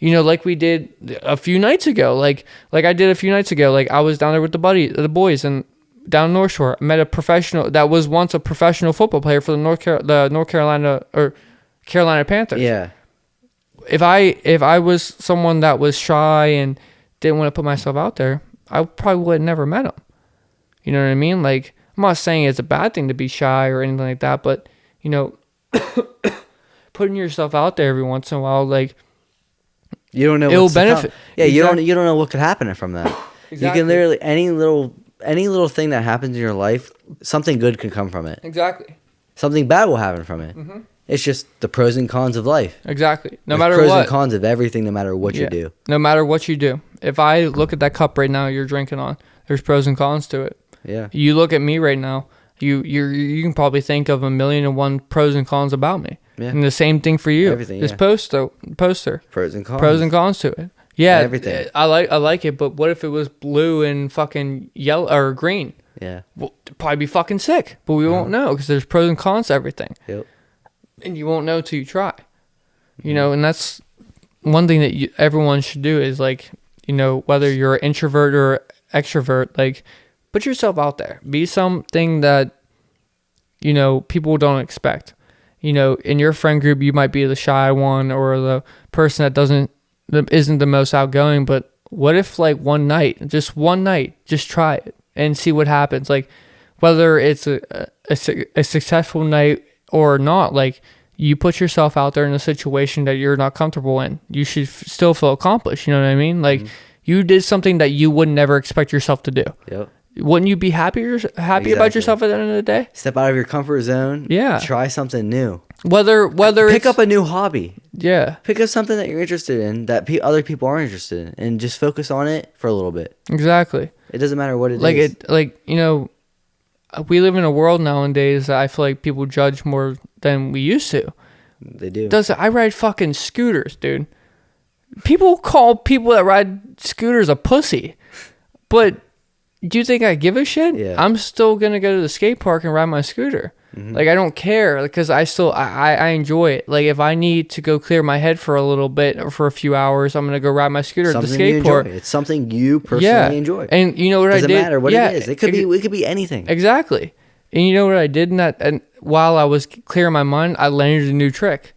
Like we did a few nights ago. Like I did a few nights ago. Like I was down there with the boys, and down North Shore. I met a professional that was once a professional football player for the North Carolina or Carolina Panthers. Yeah. If I was someone that was shy and didn't want to put myself out there, I probably would have never met him. You know what I mean? Like, I'm not saying it's a bad thing to be shy or anything like that, but, putting yourself out there every once in a while, like, you don't know it will benefit. Yeah, exactly. you don't know what could happen from that. Exactly. You can literally any little thing that happens in your life, something good can come from it. Exactly. Something bad will happen from it. Mm-hmm. It's just the pros and cons of life. Exactly. There's pros and cons of everything, no matter what you do. No matter what you do. If I look at that cup right now you're drinking on, there's pros and cons to it. Yeah. You look at me right now, you can probably think of 1,000,001 pros and cons about me. Yeah. And the same thing for you. Everything. This poster. Pros and cons. Pros and cons to it. Yeah. Everything. I like it, but what if it was blue and fucking yellow or green? Yeah. Well, it'd probably be fucking sick, but we won't know because there's pros and cons to everything. Yep. And you won't know till you try. And that's one thing that everyone should do is like, whether you're an introvert or extrovert, like put yourself out there. Be something that, people don't expect. In your friend group, you might be the shy one or the person that isn't the most outgoing. But what if like one night, just try it and see what happens. Like whether it's a successful night or not, like you put yourself out there in a situation that you're not comfortable in. You should still feel accomplished. You know what I mean? Like you did something that you would never expect yourself to do. Yep. Wouldn't you be happy about yourself at the end of the day? Step out of your comfort zone. Yeah. Try something new. Whether pick up a new hobby. Yeah, Pick up something that you're interested in that other people aren't interested in, and just focus on it for a little bit. exactly. It doesn't matter what it Like is. we live in a world nowadays that I feel like people judge more than we used to. They do. I ride fucking scooters, dude. People call people that ride scooters a pussy, but do you think I give a shit? Yeah. I'm still gonna go to the skate park and ride my scooter. Like, I don't care, because I enjoy it. Like, if I need to go clear my head for a little bit or for a few hours, I'm gonna go ride my scooter at the Something you skate park. enjoy. It's something you personally enjoy. And you know what I did? Doesn't matter what it is. It could be anything. Exactly. And you know what I did in that? And while I was clearing my mind, I learned a new trick.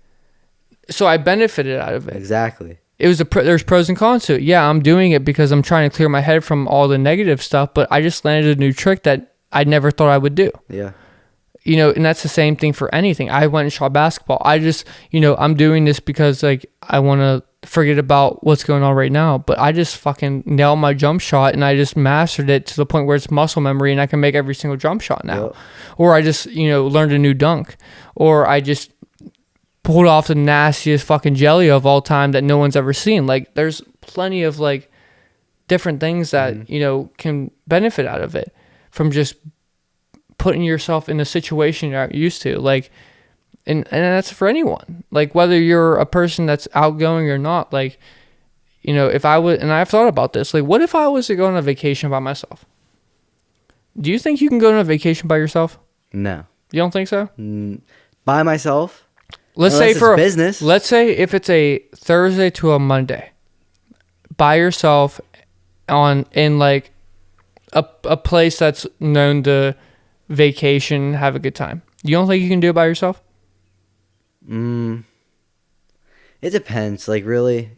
So I benefited out of it. Exactly. It was there's pros and cons to it. Yeah, I'm doing it because I'm trying to clear my head from all the negative stuff, but I just landed a new trick that I never thought I would do. Yeah. And that's the same thing for anything. I went and shot basketball. I just, I'm doing this because, like, I want to forget about what's going on right now. But I just fucking nailed my jump shot, and I just mastered it to the point where it's muscle memory, and I can make every single jump shot now. Yep. Or I just, learned a new dunk. Or I just pulled off the nastiest fucking jelly of all time that no one's ever seen. Like, there's plenty of, like, different things that, can benefit out of it from just putting yourself in a situation you're not used to. Like, and that's for anyone. Like, whether you're a person that's outgoing or not, like, if I would, and I've thought about this, like, what if I was to go on a vacation by myself? Do you think you can go on a vacation by yourself? No. You don't think so? By myself? Let's Unless say for it's business. Let's say if it's a Thursday to a Monday, by yourself in like a place that's known to vacation, have a good time. You don't think you can do it by yourself? It depends. Like, really,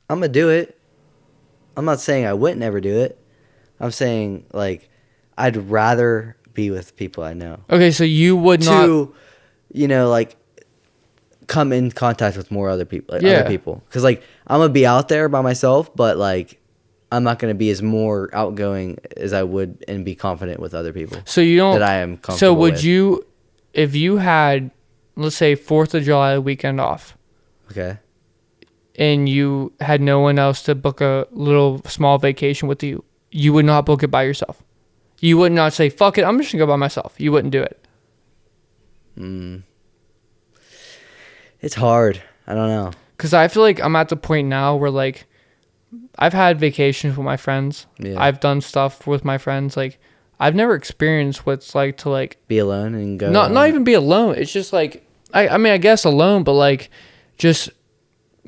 I'm gonna do it. I'm not saying I wouldn't ever do it. I'm saying, like, I'd rather be with people I know. Okay, so you would not. Like, come in contact with more other people. Other people. Because, like, I'm gonna be out there by myself, but, like, I'm not going to be as more outgoing as I would and be confident with other people. So you don't. That I am comfortable So would with. you, if you had, let's say, 4th of July weekend off, Okay. and you had no one else to book a little small vacation with you, you would not book it by yourself. You would not say, fuck it, I'm just going to go by myself. You wouldn't do it. It's hard. I don't know. Because I feel like I'm at the point now where, like, I've had vacations with my friends. Yeah. I've done stuff with my friends. Like, I've never experienced what it's like to, like, Be alone and go. not even be alone. It's just like, I mean, I guess alone, but, like, just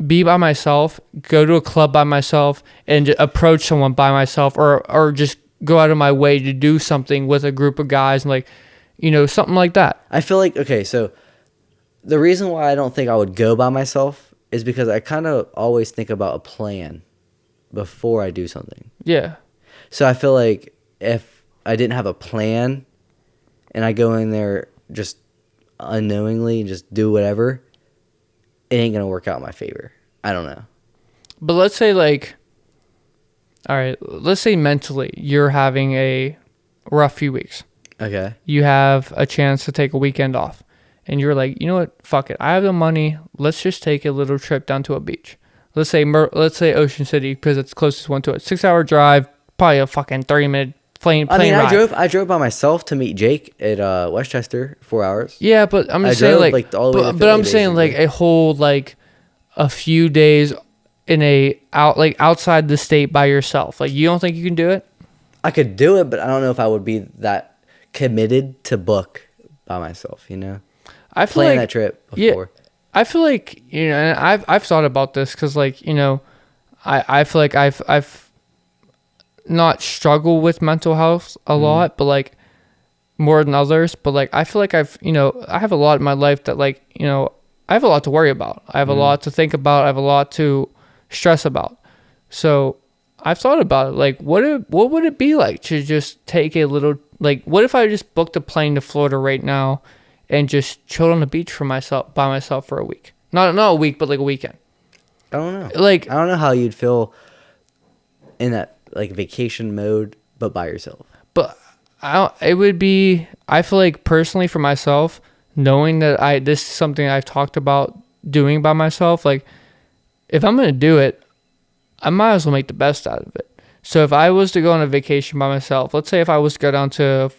be by myself, go to a club by myself, and approach someone by myself, or just go out of my way to do something with a group of guys, and, like, something like that. I feel like, okay, so the reason why I don't think I would go by myself is because I kind of always think about a plan before I do something. Yeah. So I feel like if I didn't have a plan and I go in there just unknowingly, just do whatever, it ain't going to work out in my favor. I don't know. But let's say, like, all right, let's say mentally you're having a rough few weeks. Okay. You have a chance to take a weekend off. And you're like, you know what? Fuck it. I have the money. Let's just take a little trip down to a beach. Let's say Ocean City, because it's the closest one to it. 6-hour drive, probably a fucking 30-minute plane ride. I drove by myself to meet Jake at Westchester, 4 hours. Yeah, but I'm just saying, like, all the way to but Philly, I'm saying, like, a whole, like, a few days outside the state by yourself. Like, you don't think you can do it? I could do it, but I don't know if I would be that committed to book by myself, I feel plan like that trip before. Yeah, I feel like, and I've thought about this, because, like, I feel like I've not struggled with mental health a lot, but, like, more than others. But, like, I feel like I have a lot in my life that, like, I have a lot to worry about. I have a lot to think about. I have a lot to stress about. So I've thought about it. Like, what would it be like to just take a little, like, what if I just booked a plane to Florida right now and just chilled on the beach by myself for a week? Not a week, but like a weekend. I don't know. Like, I don't know how you'd feel in that, like, vacation mode, but by yourself. But I feel like personally for myself, knowing that this is something I've talked about doing by myself, like if I'm gonna do it, I might as well make the best out of it. So if I was to go on a vacation by myself, let's say if I was to go down to,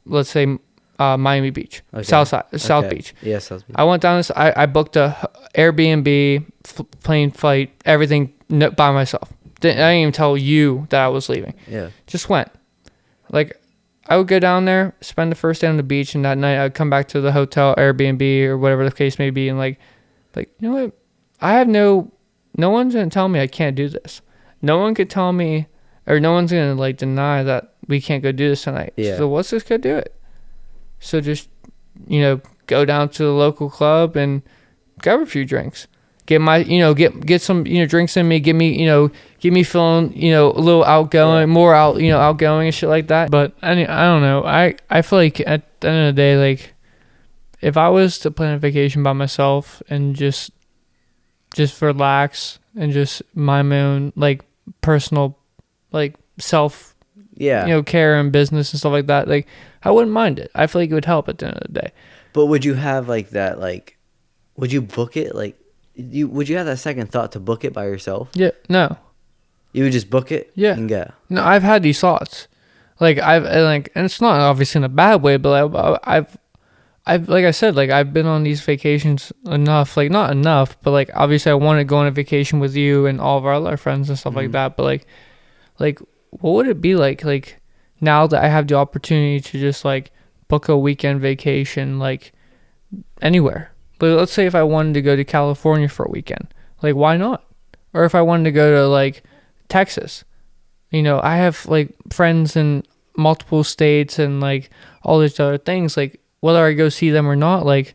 let's say, Miami Beach, Okay. South Beach. Yeah, South Beach. I went down this. I booked a Airbnb, plane flight, everything by myself. I didn't even tell you that I was leaving. Yeah. Just went. Like, I would go down there, spend the first day on the beach, and that night I'd come back to the hotel, Airbnb, or whatever the case may be, and like, you know what? I have no one's gonna tell me I can't do this. No one could tell me, or no one's gonna like deny that we can't go do this tonight. Yeah. So let's just go do it. So just, go down to the local club and grab a few drinks. Get my, get some, drinks in me. Get me feeling, a little outgoing, more outgoing and shit like that. But I don't know. I feel like at the end of the day, like, if I was to plan a vacation by myself and just relax and just mind my own, like, personal, like, self, care and business and stuff like that, like, I wouldn't mind it. I feel like it would help at the end of the day. But would you have like that? Like, would you book it? Like, would you have that second thought to book it by yourself? Yeah. No. You would just book it. Yeah. And go. No, I've had these thoughts. Like, and it's not obviously in a bad way, but I've like I said, like, I've been on these vacations enough. Like, not enough, but like, obviously I want to go on a vacation with you and all of our other friends and stuff like that. But like, what would it be like now that I have the opportunity to just like book a weekend vacation, like, anywhere? But let's say if I wanted to go to California for a weekend, like, why not? Or if I wanted to go to like Texas, I have like friends in multiple states and like all these other things. Like, whether I go see them or not, like,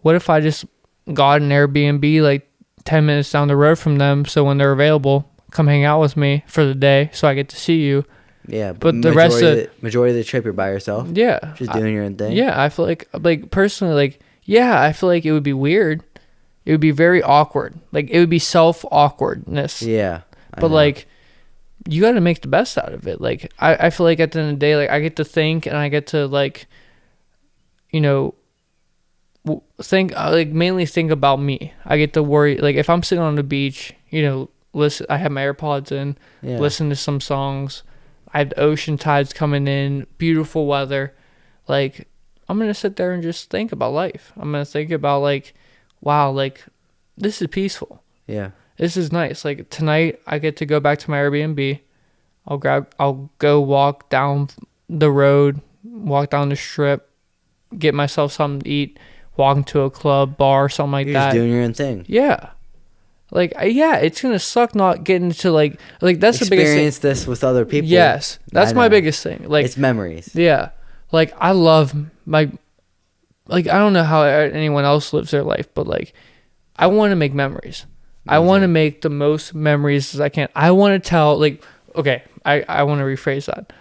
what if I just got an Airbnb like 10 minutes down the road from them, so when they're available, come hang out with me for the day so I get to see you. Yeah, but the rest of majority of the trip you're by yourself. Yeah, just doing your own thing. Yeah, I feel like personally, like, yeah, I feel like it would be weird. It would be very awkward. Like, it would be awkwardness. Yeah, but like, you got to make the best out of it. Like, I feel like at the end of the day, like, I get to think and I get to like, mainly think about me. I get to worry. Like, if I'm sitting on the beach, listen, I have my AirPods in, listen to some songs. I have the ocean tides coming in, beautiful weather. Like, I'm going to sit there and just think about life. I'm going to think about, like, wow, like, this is peaceful. Yeah. This is nice. Like, tonight I get to go back to my Airbnb. I'll go walk down the road, walk down the strip, get myself something to eat, walk into a club, bar, something like that. You're just doing your own thing. Yeah. Like, it's gonna suck not getting to like that's the biggest thing. Experience this with other people. Yes, that's my biggest thing. Like, it's memories. Yeah, like, I love my, like, I don't know how anyone else lives their life, but like, I want to make memories. I want to make the most memories as I can. I want to tell, like, okay, I want to rephrase that.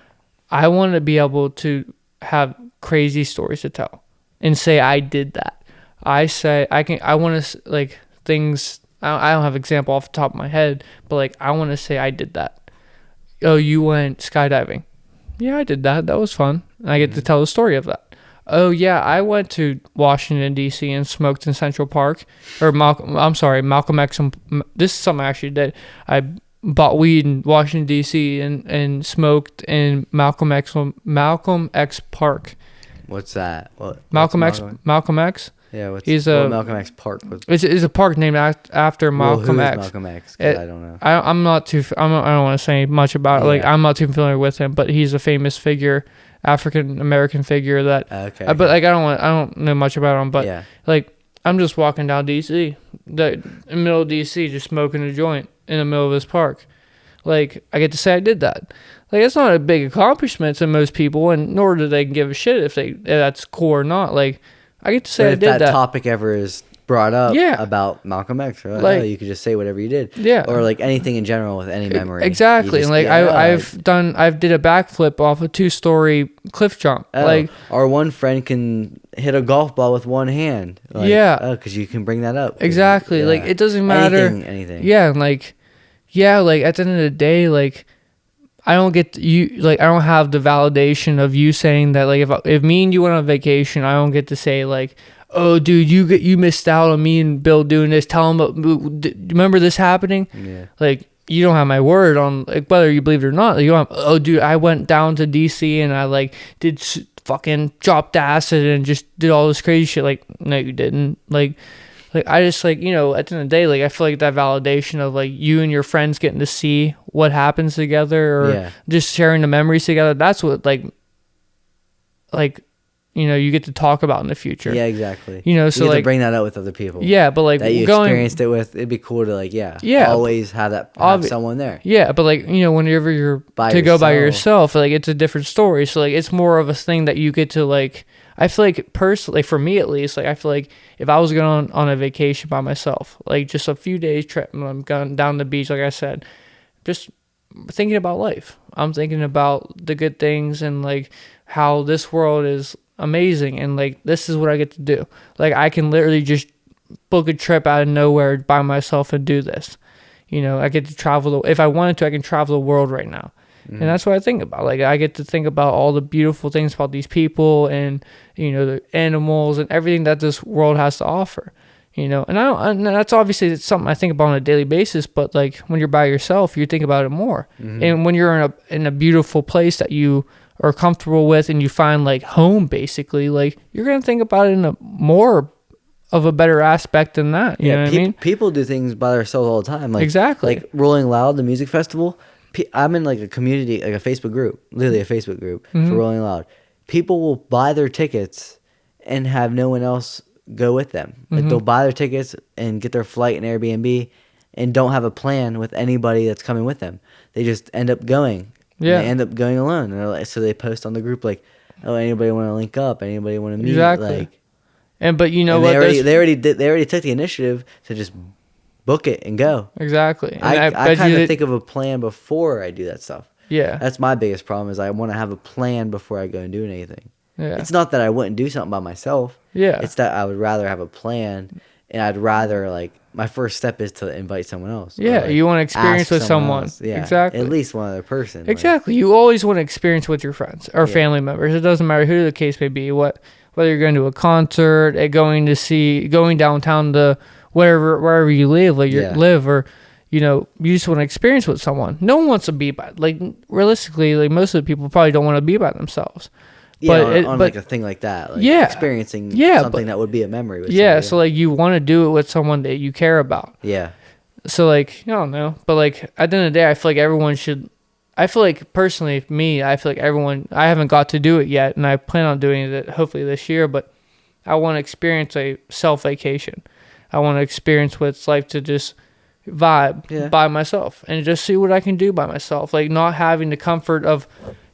I want to be able to have crazy stories to tell and say I did that. I want to, like, things. I don't have an example off the top of my head, but like, I want to say I did that. Oh, you went skydiving? Yeah, I did that. That was fun. And I get to tell the story of that. Oh yeah, I went to Washington D.C. and smoked in Central Park, or Malcolm X. This is something I actually did. I bought weed in Washington D.C. and smoked in Malcolm X Park. What's that? Malcolm X. Yeah, Malcolm X Park? It's a park named after Malcolm X. Malcolm X? I don't know. I'm not too. I don't want to say much about it. Like, I'm not too familiar with him, but he's a famous figure, African American figure that. Okay. But like, I don't know much about him. But like, I'm just walking down DC, in the middle of DC, just smoking a joint in the middle of this park. Like, I get to say I did that. Like, it's not a big accomplishment to most people, and nor do they give a shit if that's cool or not. Like, I get to say I did that. If that topic ever is brought up about Malcolm X, right? Like, you could just say whatever you did. Yeah. Or like anything in general with any memory. Exactly. And like, I've did a backflip off a 2-story cliff jump. Like, our one friend can hit a golf ball with one hand. Like, because you can bring that up. Exactly. Like, it doesn't matter. Anything. Yeah. And like, like, at the end of the day, like, I don't get I don't have the validation of you saying that, like, if me and you went on vacation, I don't get to say like, oh, dude, you missed out on me and Bill doing this. Tell him, remember this happening? Yeah. Like, you don't have my word on, like, whether you believe it or not. Like, you don't have, oh, dude, I went down to DC and I, like, did fucking dropped acid and just did all this crazy shit. Like, no, you didn't. Like, I just, like, you know, at the end of the day, like, I feel like that validation of, like, you and your friends getting to see what happens together, or just sharing the memories together, that's what, like, you know, you get to talk about in the future. Yeah, exactly. You know, so, you get like, to bring that up with other people. Yeah, but, like, that you experienced it with, it'd be cool to, like, always have someone there. Yeah, but, like, you know, whenever you're go by yourself, like, it's a different story. So, like, it's more of a thing that you get to, like, I feel like personally, for me at least, like, I feel like if I was going on a vacation by myself, like, just a few days trip, I'm going down the beach, like I said, just thinking about life. I'm thinking about the good things and, like, how this world is amazing, and, like, this is what I get to do. Like, I can literally just book a trip out of nowhere by myself and do this. You know, I get to travel. If I wanted to, I can travel the world right now. And that's what I think about. Like, I get to think about all the beautiful things about these people and, you know, the animals and everything that this world has to offer. You know, and that's obviously it's something I think about on a daily basis. But, like, when you're by yourself, you think about it more. And when you're in a beautiful place that you are comfortable with and you find, like, home, basically, like, you're gonna think about it in a more of a better aspect than that. You know what I mean? People do things by themselves all the time. Like, exactly. Like Rolling Loud, the music festival. I'm in, like, a community, like a Facebook group, literally a Facebook group for Rolling Loud. People will buy their tickets and have no one else go with them. Like, they'll buy their tickets and get their flight and Airbnb and don't have a plan with anybody that's coming with them. They just end up going. Yeah. They end up going alone. And like, so they post on the group, like, oh, anybody want to link up? Anybody want to meet? Exactly. Like, but you know what? They already took the initiative to just book it and go. Exactly. And I kind of think of a plan before I do that stuff. Yeah. That's my biggest problem, is I want to have a plan before I go and do anything. Yeah. It's not that I wouldn't do something by myself. Yeah. It's that I would rather have a plan, and I'd rather, like, my first step is to invite someone else. Yeah, like, you want to experience with someone. Yeah, exactly. At least one other person. Exactly. Like, you always want to experience with your friends or family members. It doesn't matter who the case may be. Whether you're going to a concert, going downtown to wherever you live, or, you know, you just want to experience with someone. No one wants to be by, like, realistically, like, most of the people probably don't want to be by themselves. Yeah, but like a thing like that, like, experiencing something that would be a memory with somebody. So, like, you want to do it with someone that you care about. Yeah. So, like, I don't know, but, like, at the end of the day, I feel like everyone should. I feel like, personally, me, I feel like everyone. I haven't got to do it yet, and I plan on doing it hopefully this year. But I want to experience a self vacation. I want to experience what it's like to just vibe by myself and just see what I can do by myself. Like, not having the comfort of,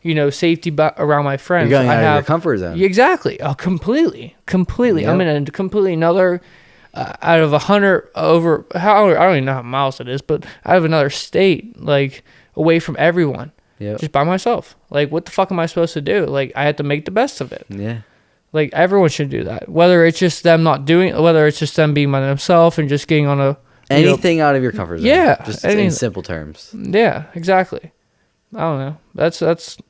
you know, safety around my friends. You're going out of your comfort zone. Exactly. Oh, completely. Yep. I'm in a completely another, out of 100 over, I don't even know how miles it is, but out of another state, like, away from everyone. Yep. Just by myself. Like, what the fuck am I supposed to do? Like, I had to make the best of it. Yeah. Like, everyone should do that. Whether it's just them not doing it, whether it's just them being by themselves and just getting on a... Anything out of your comfort zone. Yeah. Just in simple terms. Yeah, exactly. I don't know. That's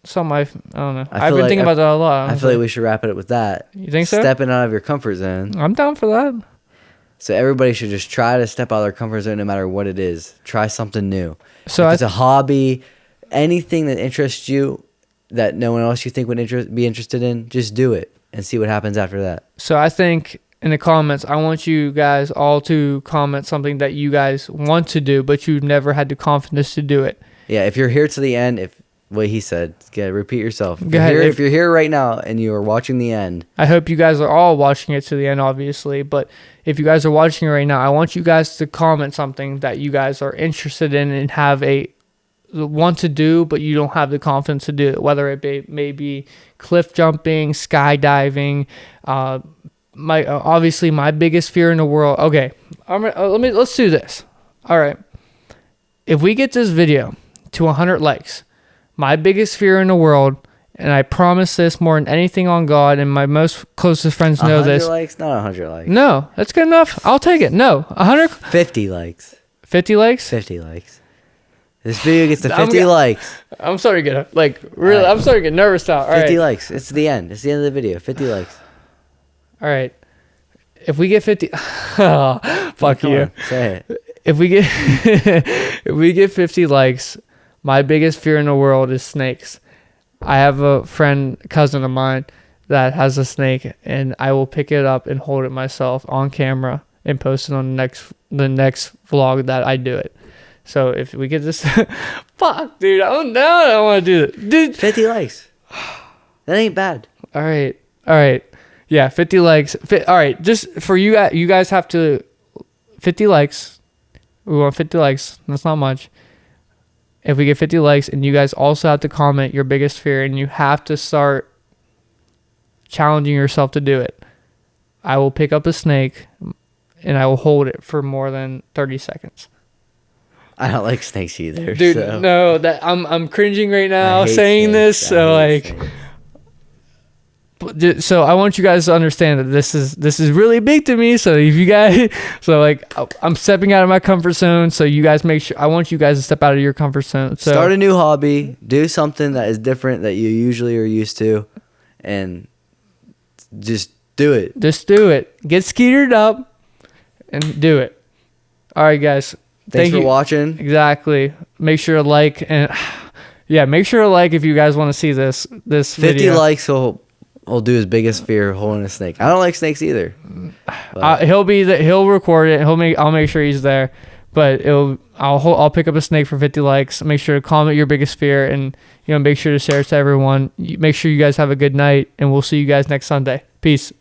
something I don't know. I've been thinking about that a lot. I feel like we should wrap it up with that. You think so? Stepping out of your comfort zone. I'm down for that. So everybody should just try to step out of their comfort zone no matter what it is. Try something new. So if it's a hobby, anything that interests you that no one else you think would be interested in, just do it and see what happens after that. So I think in the comments, I want you guys all to comment something that you guys want to do, but you've never had the confidence to do it. Yeah, if you're here to the end, what he said, repeat yourself. If you're here right now and you are watching the end. I hope you guys are all watching it to the end, obviously. But if you guys are watching it right now, I want you guys to comment something that you guys are interested in and have want to do, but you don't have the confidence to do it. Whether it may be cliff jumping, skydiving. Obviously my biggest fear in the world. Okay, let's do this. All right. If we get this video to 100 likes, my biggest fear in the world, and I promise this more than anything on God, and my most closest friends know this. 100 likes? Not 100 likes. No, that's good enough. I'll take it. No, 100. 50 likes. 50 likes? 50 likes. This video gets to 50 likes. I'm starting to get, really, I'm starting to get nervous now. All 50 right. likes. It's the end. It's the end of the video. 50 likes. All right. if we get 50, fuck Come you. on, say it. If we get if we get 50 likes, my biggest fear in the world is snakes. I have a cousin of mine that has a snake, and I will pick it up and hold it myself on camera and post it on the next vlog that I do it. So if we get this, fuck, dude, I don't want to do it, dude. 50 likes. That ain't bad. All right, yeah, 50 likes. All right, just for you guys have to 50 likes. We want 50 likes. That's not much. If we get 50 likes, and you guys also have to comment your biggest fear, and you have to start challenging yourself to do it, I will pick up a snake and I will hold it for more than 30 seconds. I don't like snakes either. Dude, so. no, that I'm cringing right now saying snakes. this. So like, so I want you guys to understand that this is really big to me. So if you guys, so like, I'm stepping out of my comfort zone. So you guys make sure, I want you guys to step out of your comfort zone. So start a new hobby, do something that is different that you usually are used to, and just do it. Just do it. Get skeetered up and do it. All right, guys. Thanks for watching. Exactly. Make sure to like, and yeah, make sure to like if you guys want to see this 50 video. likes will do his biggest fear, holding a snake. I don't like snakes either. He'll record it. I'll make sure he's there. But I'll pick up a snake for 50 likes. Make sure to comment your biggest fear, and make sure to share it to everyone. Make sure you guys have a good night, and we'll see you guys next Sunday. Peace.